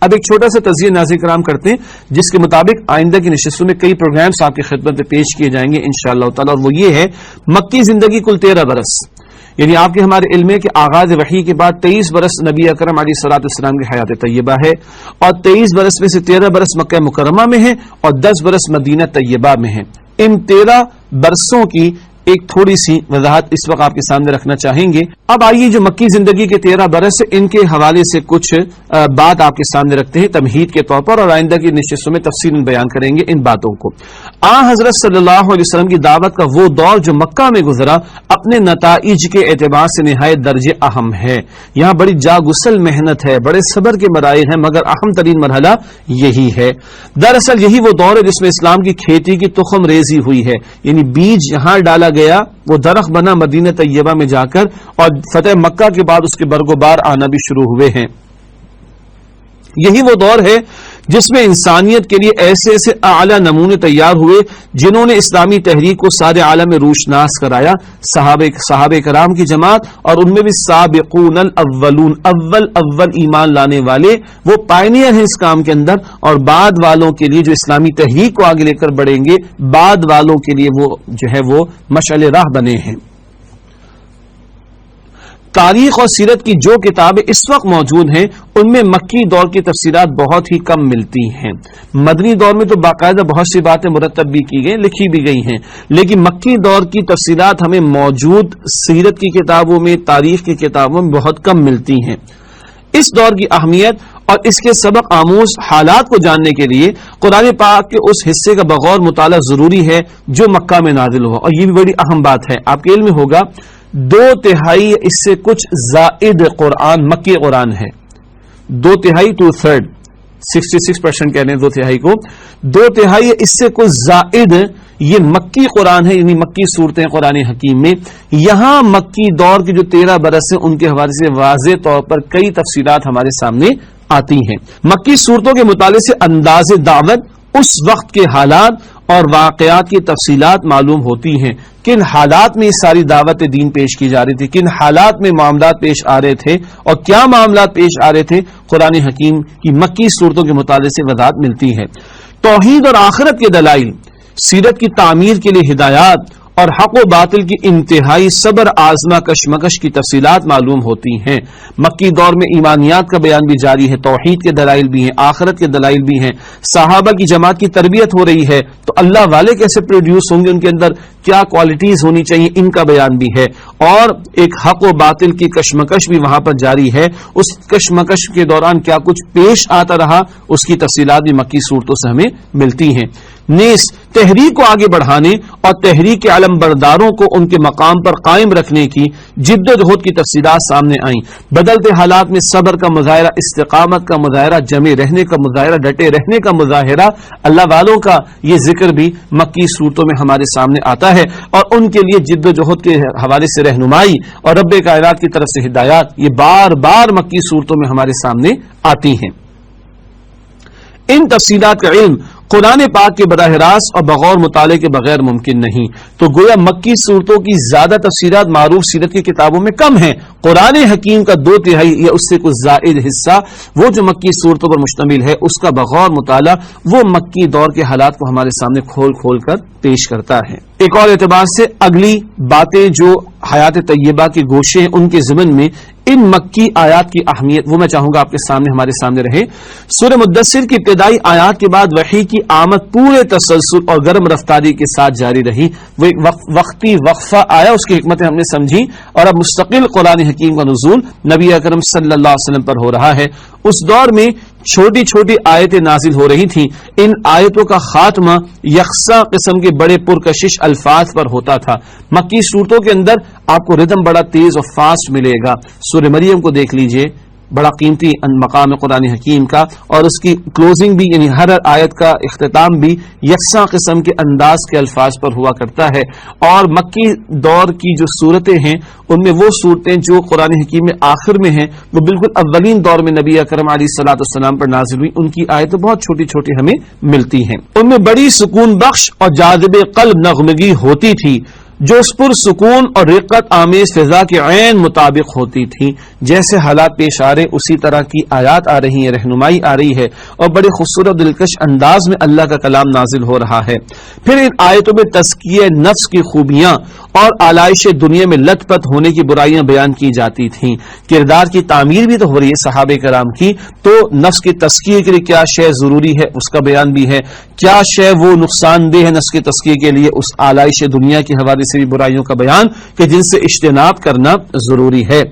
اب ایک چھوٹا سا تجزیہ ناظرین کرام کرتے ہیں جس کے مطابق آئندہ کی نشستوں میں کئی پروگرامز آپ کی خدمت میں پیش کیے جائیں گے انشاءاللہ تعالی, اور وہ یہ ہے مکی زندگی کل 13 برس, یعنی آپ کے ہمارے علم ہے کہ آغاز وحی کے بعد 23 برس نبی اکرم علیہ الصلوۃ والسلام کی حیات طیبہ ہے, اور 23 برس میں سے 13 برس مکہ مکرمہ میں ہے اور 10 برس مدینہ طیبہ میں ہے. ان 13 برسوں کی ایک تھوڑی سی وضاحت اس وقت آپ کے سامنے رکھنا چاہیں گے. اب آئیے جو مکی زندگی کے 13 برس ان کے حوالے سے کچھ بات آپ کے سامنے رکھتے ہیں تمہید کے طور پر, اور آئندہ کی نشستوں میں تفصیل بیان کریں گے ان باتوں کو. حضرت صلی اللہ علیہ وسلم کی دعوت کا وہ دور جو مکہ میں گزرا اپنے نتائج کے اعتبار سے نہایت درجے اہم ہے. یہاں بڑی جاگسل محنت ہے, بڑے صبر کے مراحل ہیں, مگر اہم ترین مرحلہ یہی ہے. دراصل یہی وہ دور ہے جس میں اسلام کی کھیتی کی تخم ریزی ہوئی ہے, یعنی بیج یہاں ڈالا گیا, وہ درخت بنا مدینہ طیبہ میں جا کر, اور فتح مکہ کے بعد اس کے برگ و بار آنا بھی شروع ہوئے ہیں. یہی وہ دور ہے جس میں انسانیت کے لیے ایسے ایسے اعلیٰ نمونے تیار ہوئے جنہوں نے اسلامی تحریک کو سارے عالم میں روشناس کرایا. صحابہ کرام کی جماعت, اور ان میں بھی سابقون الاولون, اول ایمان لانے والے, وہ پائنیئر ہیں اس کام کے اندر, اور بعد والوں کے لیے جو اسلامی تحریک کو آگے لے کر بڑھیں گے, بعد والوں کے لیے وہ جو ہے وہ مشعل راہ بنے ہیں. تاریخ اور سیرت کی جو کتابیں اس وقت موجود ہیں ان میں مکی دور کی تفصیلات بہت ہی کم ملتی ہیں. مدنی دور میں تو باقاعدہ بہت سی باتیں مرتب بھی کی گئی, لکھی بھی گئی ہیں, لیکن مکی دور کی تفصیلات ہمیں موجود سیرت کی کتابوں میں, تاریخ کی کتابوں میں بہت کم ملتی ہیں. اس دور کی اہمیت اور اس کے سبق آموز حالات کو جاننے کے لیے قرآن پاک کے اس حصے کا بغور مطالعہ ضروری ہے جو مکہ میں نازل ہوا. اور یہ بھی بڑی اہم بات ہے, آپ کے علم میں ہوگا 2/3 اس سے کچھ زائد قرآن مکی قرآن ہے. 2/3 2/3 66% کہنے ہیں 2/3 کو, 2/3 اس سے کچھ زائد یہ مکی قرآن ہے, یعنی مکی صورتیں قرآن حکیم میں. یہاں مکی دور کے جو 13 برس ہیں ان کے حوالے سے واضح طور پر کئی تفصیلات ہمارے سامنے آتی ہیں. مکی صورتوں کے مطالعے سے انداز دعوت, اس وقت کے حالات اور واقعات کی تفصیلات معلوم ہوتی ہیں. کن حالات میں ساری دعوت دین پیش کی جا رہی تھی, کن حالات میں معاملات پیش آ رہے تھے, اور کیا معاملات پیش آ رہے تھے, قرآن حکیم کی مکی صورتوں کے مطالعے سے وضاحت ملتی ہے. توحید اور آخرت کے دلائل, سیرت کی تعمیر کے لیے ہدایات, اور حق و باطل کی انتہائی صبر آزما کشمکش کی تفصیلات معلوم ہوتی ہیں. مکی دور میں ایمانیات کا بیان بھی جاری ہے, توحید کے دلائل بھی ہیں, آخرت کے دلائل بھی ہیں. صحابہ کی جماعت کی تربیت ہو رہی ہے, تو اللہ والے کیسے پروڈیوس ہوں گے, ان کے اندر کیا کوالٹیز ہونی چاہیے, ان کا بیان بھی ہے. اور ایک حق و باطل کی کشمکش بھی وہاں پر جاری ہے, اس کشمکش کے دوران کیا کچھ پیش آتا رہا, اس کی تفصیلات بھی مکی صورتوں سے ہمیں ملتی ہیں. نیز تحریک کو آگے بڑھانے اور تحریک کے علم برداروں کو ان کے مقام پر قائم رکھنے کی جد و جہد کی تفصیلات سامنے آئیں. بدلتے حالات میں صبر کا مظاہرہ, استقامت کا مظاہرہ, جمے رہنے کا مظاہرہ, ڈٹے رہنے کا مظاہرہ, اللہ والوں کا یہ ذکر بھی مکی صورتوں میں ہمارے سامنے آتا ہے, اور ان کے لیے جد و جہد کے حوالے سے رہنمائی اور رب کائنات کی طرف سے ہدایات, یہ بار بار مکی صورتوں میں ہمارے سامنے آتی ہیں. ان تفصیلات کا علم قرآن پاک کے براہ راست اور بغور مطالعے کے بغیر ممکن نہیں. تو گویا مکی صورتوں کی زیادہ تفصیلات معروف سیرت کی کتابوں میں کم ہیں. قرآن حکیم کا 2/3 یا اس سے کچھ زائد حصہ وہ جو مکی صورتوں پر مشتمل ہے, اس کا بغور مطالعہ وہ مکی دور کے حالات کو ہمارے سامنے کھول کھول کر پیش کرتا ہے. ایک اور اعتبار سے اگلی باتیں جو حیات طیبہ کے گوشے ہیں ان کے ضمن میں ان مکی آیات کی اہمیت, وہ میں چاہوں گا آپ کے سامنے ہمارے سامنے رہے. سورہ مدثر کی ابتدائی آیات کے بعد وحی کی آمد پورے تسلسل اور گرم رفتاری کے ساتھ جاری رہی. وہ ایک وقتی وقفہ آیا, اس کی حکمتیں ہم نے سمجھی, اور اب مستقل قرآن حکیم کا نزول نبی اکرم صلی اللہ علیہ وسلم پر ہو رہا ہے. اس دور میں چھوٹی چھوٹی آیتیں نازل ہو رہی تھیں. ان آیتوں کا خاتمہ یکساں قسم کے بڑے پرکشش الفاظ پر ہوتا تھا. مکی صورتوں کے اندر آپ کو ردم بڑا تیز اور فاسٹ ملے گا. سورہ مریم کو دیکھ لیجئے، بڑا قیمتی مقام قرآن حکیم کا، اور اس کی کلوزنگ بھی یعنی ہر آیت کا اختتام بھی یکساں قسم کے انداز کے الفاظ پر ہوا کرتا ہے. اور مکی دور کی جو صورتیں ہیں ان میں وہ صورتیں جو قرآن حکیم میں آخر میں ہیں وہ بالکل اولین دور میں نبی اکرم علیہ الصلوۃ والسلام پر نازل ہوئی. ان کی آیتیں بہت چھوٹی چھوٹی ہمیں ملتی ہیں. ان میں بڑی سکون بخش اور جاذب قلب نغمگی ہوتی تھی جو اس پر سکون اور رقت آمیز فضا کے عین مطابق ہوتی تھی. جیسے حالات پیش آ رہے اسی طرح کی آیات آ رہی ہیں، رہنمائی آ رہی ہے، اور بڑے خوبصورت دلکش انداز میں اللہ کا کلام نازل ہو رہا ہے. پھر ان آیتوں میں تزکیہ نفس کی خوبیاں اور آلائش دنیا میں لت پت ہونے کی برائیاں بیان کی جاتی تھیں. کردار کی تعمیر بھی تو ہو رہی ہے صحابہ کرام کی، تو نفس کی تزکیے کے لیے کیا شے ضروری ہے اس کا بیان بھی ہے، کیا شے وہ نقصان دہ ہے نفس کی تزکیے کے لیے، اس آلائش دنیا کے حوالے سے بھی برائیوں کا بیان کہ جن سے اجتناب کرنا ضروری ہے.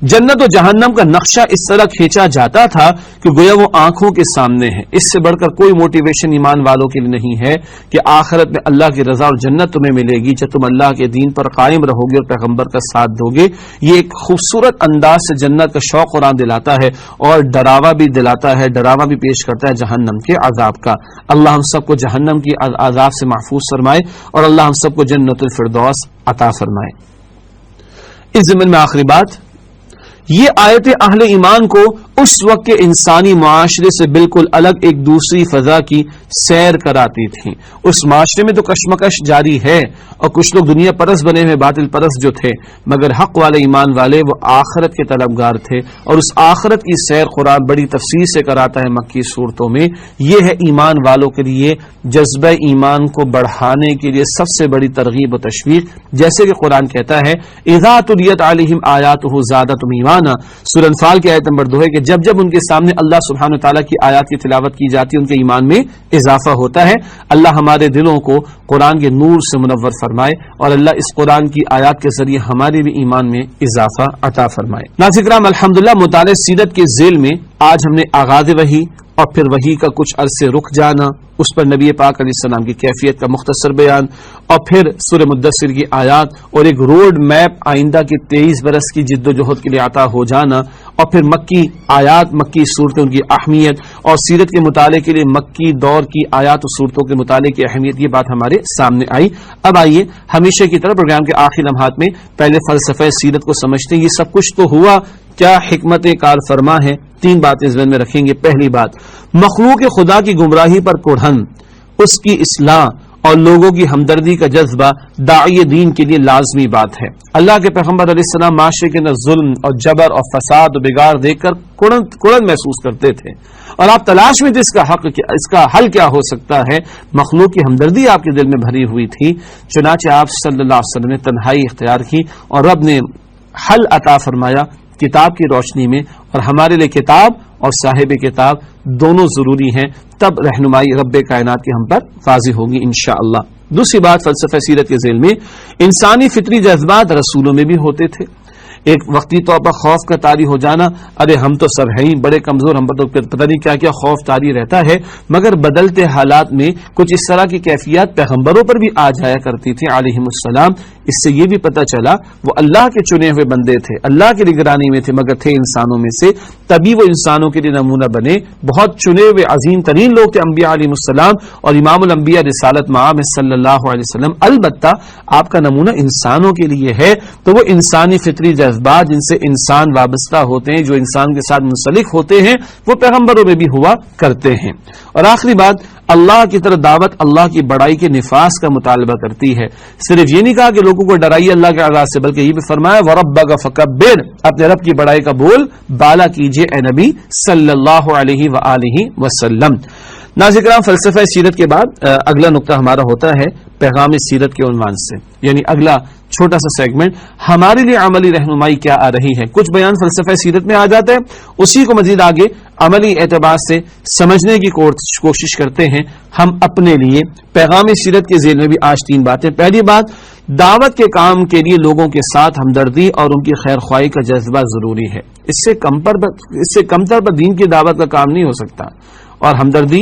جنت و جہنم کا نقشہ اس طرح کھینچا جاتا تھا کہ گویا وہ آنکھوں کے سامنے ہے. اس سے بڑھ کر کوئی موٹیویشن ایمان والوں کے لیے نہیں ہے کہ آخرت میں اللہ کی رضا اور جنت تمہیں ملے گی جب تم اللہ کے دین پر قائم رہو گے اور پیغمبر کا ساتھ دو گے. یہ ایک خوبصورت انداز سے جنت کا شوق قرآن دلاتا ہے اور ڈراوا بھی دلاتا ہے، ڈراوا بھی پیش کرتا ہے جہنم کے عذاب کا. اللہ ہم سب کو جہنم کی عذاب سے محفوظ فرمائے اور اللہ ہم سب کو جنت الفردوس عطا فرمائے. اس ضمن میں آخری بات، یہ آیتیں اہل ایمان کو اس وقت کے انسانی معاشرے سے بالکل الگ ایک دوسری فضا کی سیر کراتی تھیں. اس معاشرے میں تو کشمکش جاری ہے اور کچھ لوگ دنیا پرست بنے ہوئے باطل پرست جو تھے، مگر حق والے ایمان والے وہ آخرت کے طلبگار تھے، اور اس آخرت کی سیر قرآن بڑی تفصیل سے کراتا ہے مکی صورتوں میں. یہ ہے ایمان والوں کے لیے جذبہ ایمان کو بڑھانے کے لیے سب سے بڑی ترغیب و تشویق. جیسے کہ قرآن کہتا ہے اذا تلیت علیہم آیاتہ زادتہم ایمانا، سورہ انفال کی آیت نمبر 2 ہے کہ جب جب ان کے سامنے اللہ سبحانہ وتعالی کی آیات کی تلاوت کی جاتی ہے ان کے ایمان میں اضافہ ہوتا ہے. اللہ ہمارے دلوں کو قرآن کے نور سے منور فرمائے اور اللہ اس قرآن کی آیات کے ذریعے ہمارے بھی ایمان میں اضافہ عطا فرمائے. ناظرین کرام، الحمدللہ مطالعہ سیرت کے ذیل میں آج ہم نے آغاز وحی اور پھر وحی کا کچھ عرصے رک جانا، اس پر نبی پاک علیہ السلام کی کیفیت کا مختصر بیان، اور پھر سورہ مدثر کی آیات اور ایک روڈ میپ آئندہ کی 23 برس کی جد و جہد کے لیے عطا ہو جانا، اور پھر مکی آیات، مکی صورتوں کی اہمیت اور سیرت کے مطالعے کے لیے مکی دور کی آیات و صورتوں کے مطالعے کی اہمیت، یہ بات ہمارے سامنے آئی. اب آئیے ہمیشہ کی طرح پروگرام کے آخری لمحات میں پہلے فلسفہ سیرت کو سمجھتے ہیں. یہ سب کچھ تو ہوا، کیا حکمت کار فرما ہے؟ 3 باتیں ذہن میں رکھیں گے. پہلی بات، مخلوق خدا کی گمراہی پر کڑھن، اس کی اصلاح اور لوگوں کی ہمدردی کا جذبہ داعی دین کے لیے لازمی بات ہے. اللہ کے پیغمبر علیہ السلام معاشرے کے اندر ظلم اور جبر اور فساد و بگاڑ دیکھ کر کڑن محسوس کرتے تھے، اور آپ تلاش میں تھے اس کا حل کیا ہو سکتا ہے. مخلوق کی ہمدردی آپ کے دل میں بھری ہوئی تھی، چنانچہ آپ صلی اللہ علیہ وسلم نے تنہائی اختیار کی اور رب نے حل عطا فرمایا کتاب کی روشنی میں. اور ہمارے لیے کتاب اور صاحب کتاب دونوں ضروری ہیں، تب رہنمائی رب کائنات کی ہم پر واضح ہوگی انشاءاللہ. دوسری بات، فلسفہ سیرت کے ذیل میں انسانی فطری جذبات رسولوں میں بھی ہوتے تھے. ایک وقتی طور پر خوف کا طاری ہو جانا، ارے ہم تو سب ہیں ہی بڑے کمزور، ہم پر تو پتہ نہیں کیا کیا خوف طاری رہتا ہے، مگر بدلتے حالات میں کچھ اس طرح کی کیفیات پیغمبروں پر بھی آ جایا کرتی تھی علیہم السلام. اس سے یہ بھی پتہ چلا وہ اللہ کے چنے ہوئے بندے تھے، اللہ کی نگرانی میں تھے، مگر تھے انسانوں میں سے، تبھی وہ انسانوں کے لیے نمونہ بنے. بہت چنے ہوئے عظیم ترین لوگ تھے انبیاء علیہ السلام اور امام الانبیاء رسالت مآب صلی اللہ علیہ وسلم. البتہ آپ کا نمونہ انسانوں کے لیے ہے، تو وہ انسانی فطری جذبات جن سے انسان وابستہ ہوتے ہیں، جو انسان کے ساتھ منسلک ہوتے ہیں، وہ پیغمبروں میں بھی ہوا کرتے ہیں. اور آخری بات، اللہ کی طرف دعوت اللہ کی بڑائی کے نفاذ کا مطالبہ کرتی ہے. صرف یہ نہیں کہا کہ لوگوں کو ڈرائیے اللہ کے عذاب سے، بلکہ یہ بھی فرمایا وَرَبَّكَ فَكَبِّرْ، اپنے رب کی بڑائی کا بول بالا کیجئے اے نبی صلی اللہ علیہ وآلہ وسلم. ناظرین کرام، فلسفہ سیرت کے بعد اگلا نقطہ ہمارا ہوتا ہے پیغام سیرت کے عنوان سے، یعنی اگلا چھوٹا سا سیگمنٹ ہمارے لیے عملی رہنمائی کیا آ رہی ہے. کچھ بیان فلسفہ سیرت میں آ جاتا ہے، اسی کو مزید آگے عملی اعتبار سے سمجھنے کی کوشش کرتے ہیں ہم اپنے لیے. پیغام سیرت کے ذیل میں بھی آج 3 باتیں. پہلی بات دعوت کے کام کے لیے لوگوں کے ساتھ ہمدردی اور ان کی خیر خواہی کا جذبہ ضروری ہے. اس سے کمتر پر دین کی دعوت کا کام نہیں ہو سکتا. اور ہمدردی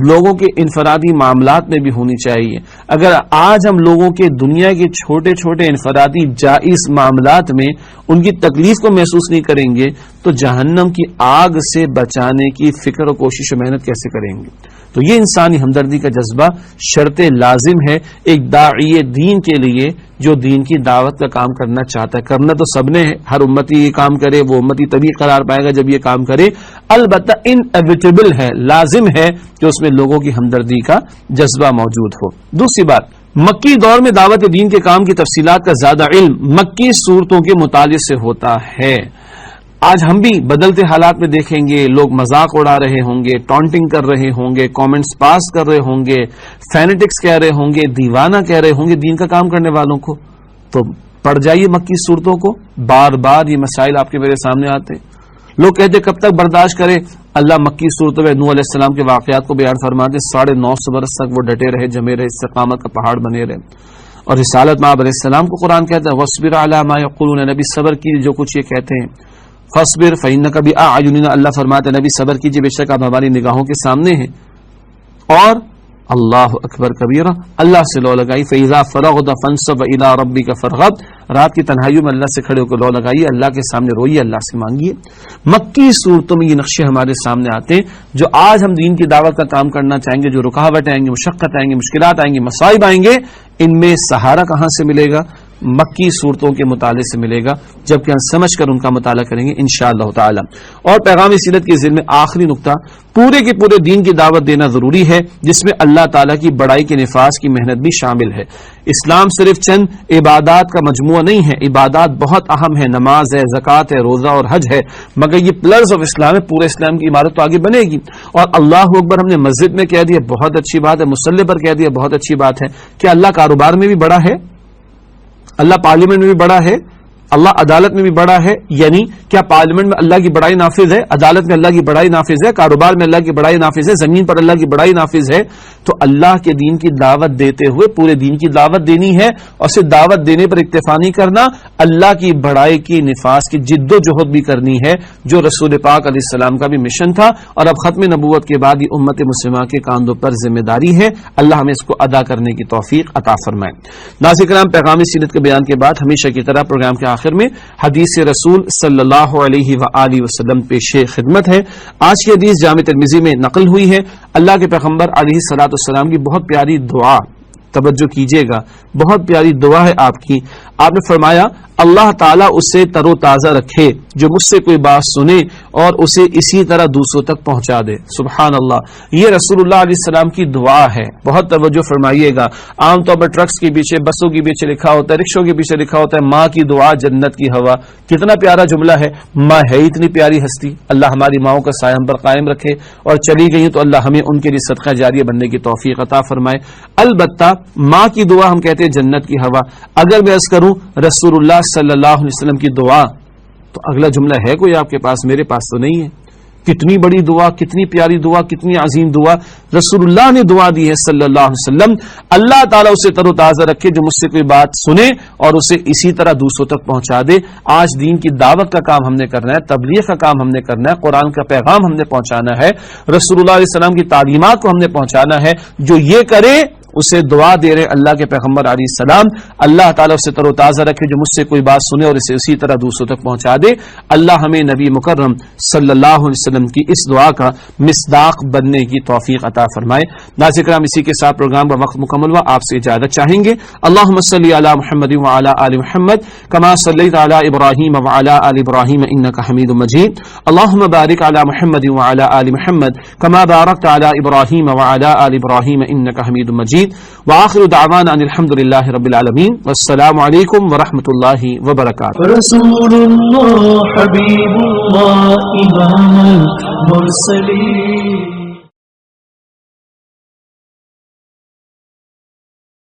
لوگوں کے انفرادی معاملات میں بھی ہونی چاہیے. اگر آج ہم لوگوں کے دنیا کے چھوٹے چھوٹے انفرادی جائز معاملات میں ان کی تکلیف کو محسوس نہیں کریں گے تو جہنم کی آگ سے بچانے کی فکر و کوشش و محنت کیسے کریں گے؟ تو یہ انسانی ہمدردی کا جذبہ شرط لازم ہے ایک داعی دین کے لیے جو دین کی دعوت کا کام کرنا چاہتا ہے. کرنا تو سب نے ہے، ہر امتی یہ کام کرے، وہ امتی تبھی قرار پائے گا جب یہ کام کرے. البتہ انیویٹیبل ہے، لازم ہے کہ اس میں لوگوں کی ہمدردی کا جذبہ موجود ہو. دوسری بات، مکی دور میں دعوت دین کے کام کی تفصیلات کا زیادہ علم مکی صورتوں کے مطالعے سے ہوتا ہے. آج ہم بھی بدلتے حالات میں دیکھیں گے لوگ مذاق اڑا رہے ہوں گے، ٹانٹنگ کر رہے ہوں گے، کامنٹس پاس کر رہے ہوں گے، فینیٹکس کہہ رہے ہوں گے، دیوانہ کہہ رہے ہوں گے دین کا کام کرنے والوں کو. تو پڑھ جائیے مکی صورتوں کو، بار بار یہ مسائل آپ کے میرے سامنے آتے ہیں. لوگ کہتے کب تک برداشت کرے. اللہ مکی صورتوں میں نوح علیہ السلام کے واقعات کو بیان فرماتے 950 برس تک وہ ڈٹے رہے، جمے رہے، استقامت کا پہاڑ بنے رہے. اور رسالت مآب علیہ السلام کو قرآن کہتا ہے وَاصْبِرْ عَلَىٰ مَا يَقُولُونَ، نبی صبر کیجیے جو کچھ یہ کہتے ہیں. فَاصْبِرْ فَإِنَّكَ بِأَعْيُنِنَا، اللہ فرماتے نبی صبر کیجیے بے شک آپ ہماری نگاہوں کے سامنے ہیں. اور اللہ اکبر کبیرہ، اللہ سے لو لگائی. فَإِذَا فَرَغْتَ فَانصَبْ وَإِلَىٰ رَبِّكَ فَارْغَب، رات کی تنہائیوں میں اللہ سے کھڑے ہو کر لو لگائیے، اللہ کے سامنے روئیے، اللہ سے مانگیے. مکی صورتوں میں یہ نقشے ہمارے سامنے آتے ہیں. جو آج ہم دین کی دعوت کا کام کرنا چاہیں گے، جو رکاوٹ آئیں گے، مشقت آئیں گے، مشکلات آئیں گے، مصائب آئیں گے، ان میں سہارا کہاں سے ملے گا؟ مکی صورتوں کے مطالعے سے ملے گا، جبکہ ہم سمجھ کر ان کا مطالعہ کریں گے انشاءاللہ تعالی. اور پیغام سیرت کے ذیل میں آخری نقطہ، پورے کے پورے دین کی دعوت دینا ضروری ہے جس میں اللہ تعالیٰ کی بڑائی کے نفاذ کی محنت بھی شامل ہے. اسلام صرف چند عبادات کا مجموعہ نہیں ہے، عبادات بہت اہم ہے، نماز ہے، زکوٰۃ ہے، روزہ اور حج ہے، مگر یہ پلرز آف اسلام ہے. پورے اسلام کی عمارت تو آگے بنے گی. اور اللہ اکبر ہم نے مسجد میں کہہ دیا، بہت اچھی بات ہے. مصلی پر کہہ دیا، بہت اچھی بات ہے. کیا اللہ کاروبار میں بھی بڑا ہے؟ اللہ پارلیمنٹ میں بھی بڑا ہے؟ اللہ عدالت میں بھی بڑا ہے؟ یعنی کیا پارلیمنٹ میں اللہ کی بڑائی نافذ ہے، عدالت میں اللہ کی بڑائی نافذ ہے، کاروبار میں اللہ کی بڑائی نافذ ہے، زمین پر اللہ کی بڑائی نافذ ہے؟ تو اللہ کے دین کی دعوت دیتے ہوئے پورے دین کی دعوت دینی ہے، اور صرف دعوت دینے پر اکتفا نہیں کرنا، اللہ کی بڑائی کی نفاذ کی جد و جہد بھی کرنی ہے، جو رسول پاک علیہ السلام کا بھی مشن تھا اور اب ختم نبوت کے بعد یہ امت مسلمہ کے کاندھوں پر ذمہ داری ہے. اللہ ہمیں اس کو ادا کرنے کی توفیق عطا فرمائے. ناظرین کرام، پیغام سیرت کے بیان کے بعد ہمیشہ کی طرح پروگرام کے آخر میں حدیث رسول صلی اللہ علیہ وآلہ وسلم پیش خدمت ہے. آج کی حدیث جامع ترمذی میں نقل ہوئی ہے. اللہ کے پیغمبر علیہ الصلوۃ والسلام کی بہت پیاری دعا، توجہ کیجیے گا، بہت پیاری دعا ہے آپ کی. آپ نے فرمایا اللہ تعالیٰ اسے تر و تازہ رکھے جو مجھ سے کوئی بات سنے اور اسے اسی طرح دوسروں تک پہنچا دے. سبحان اللہ، یہ رسول اللہ علیہ السلام کی دعا ہے. بہت توجہ فرمائیے گا. عام طور پر ٹرکس کے پیچھے، بسوں کے پیچھے لکھا ہوتا ہے، رکشوں کے پیچھے لکھا ہوتا ہے ماں کی دعا جنت کی ہوا. کتنا پیارا جملہ ہے. ماں ہے اتنی پیاری ہستی، اللہ ہماری ماؤں کا سایہ ہم پر قائم رکھے، اور چلی گئی تو اللہ ہمیں ان کے لیے صدقہ جاریہ بننے کی توفیق عطا فرمائے. البتہ ماں کی دعا ہم کہتے ہیں جنت کی ہوا. اگر میں عرض کروں رسول اللہ صلی اللہ علیہ وسلم کی دعا، تو اگلا جملہ ہے کوئی آپ کے پاس؟ میرے پاس تو نہیں ہے. کتنی بڑی دعا، کتنی پیاری دعا، کتنی عظیم دعا رسول اللہ نے دعا دی ہے صلی اللہ علیہ وسلم. اللہ تعالیٰ اسے تر و تازہ رکھے جو مجھ سے کوئی بات سنے اور اسے اسی طرح دوسروں تک پہنچا دے. آج دین کی دعوت کا کام ہم نے کرنا ہے، تبلیغ کا کام ہم نے کرنا ہے، قرآن کا پیغام ہم نے پہنچانا ہے، رسول اللہ علیہ السلام کی تعلیمات کو ہم نے پہنچانا ہے. جو یہ کرے اسے دعا دے رہے اللہ کے پیغمبر علیہ السلام، اللہ تعالیٰ اسے تر و تازہ رکھے جو مجھ سے کوئی بات سنے اور اسے اسی طرح دوسروں تک پہنچا دے. اللہ ہمیں نبی مکرم صلی اللہ علیہ وسلم کی اس دعا کا مصداق بننے کی توفیق عطا فرمائے. ناظرین کرام، اسی کے ساتھ پروگرام کا وقت مکمل ہوا. آپ سے اجازت چاہیں گے. اللہم صلی علی محمد وعلی آل محمد کما صلیت علی ابراہیم وعلی آل ابراہیم انک حمید مجید. اللہم بارک علی محمد وعلی آل محمد کما بارکت علی ابراہیم وعلی آل ابراہیم انک حمید مجید. وآخر دعوانا ان الحمد للہ رب العالمین. والسلام علیکم ورحمۃ اللہ وبرکاتہ. رسول اللہ حبیب اللہ امام المرسلین.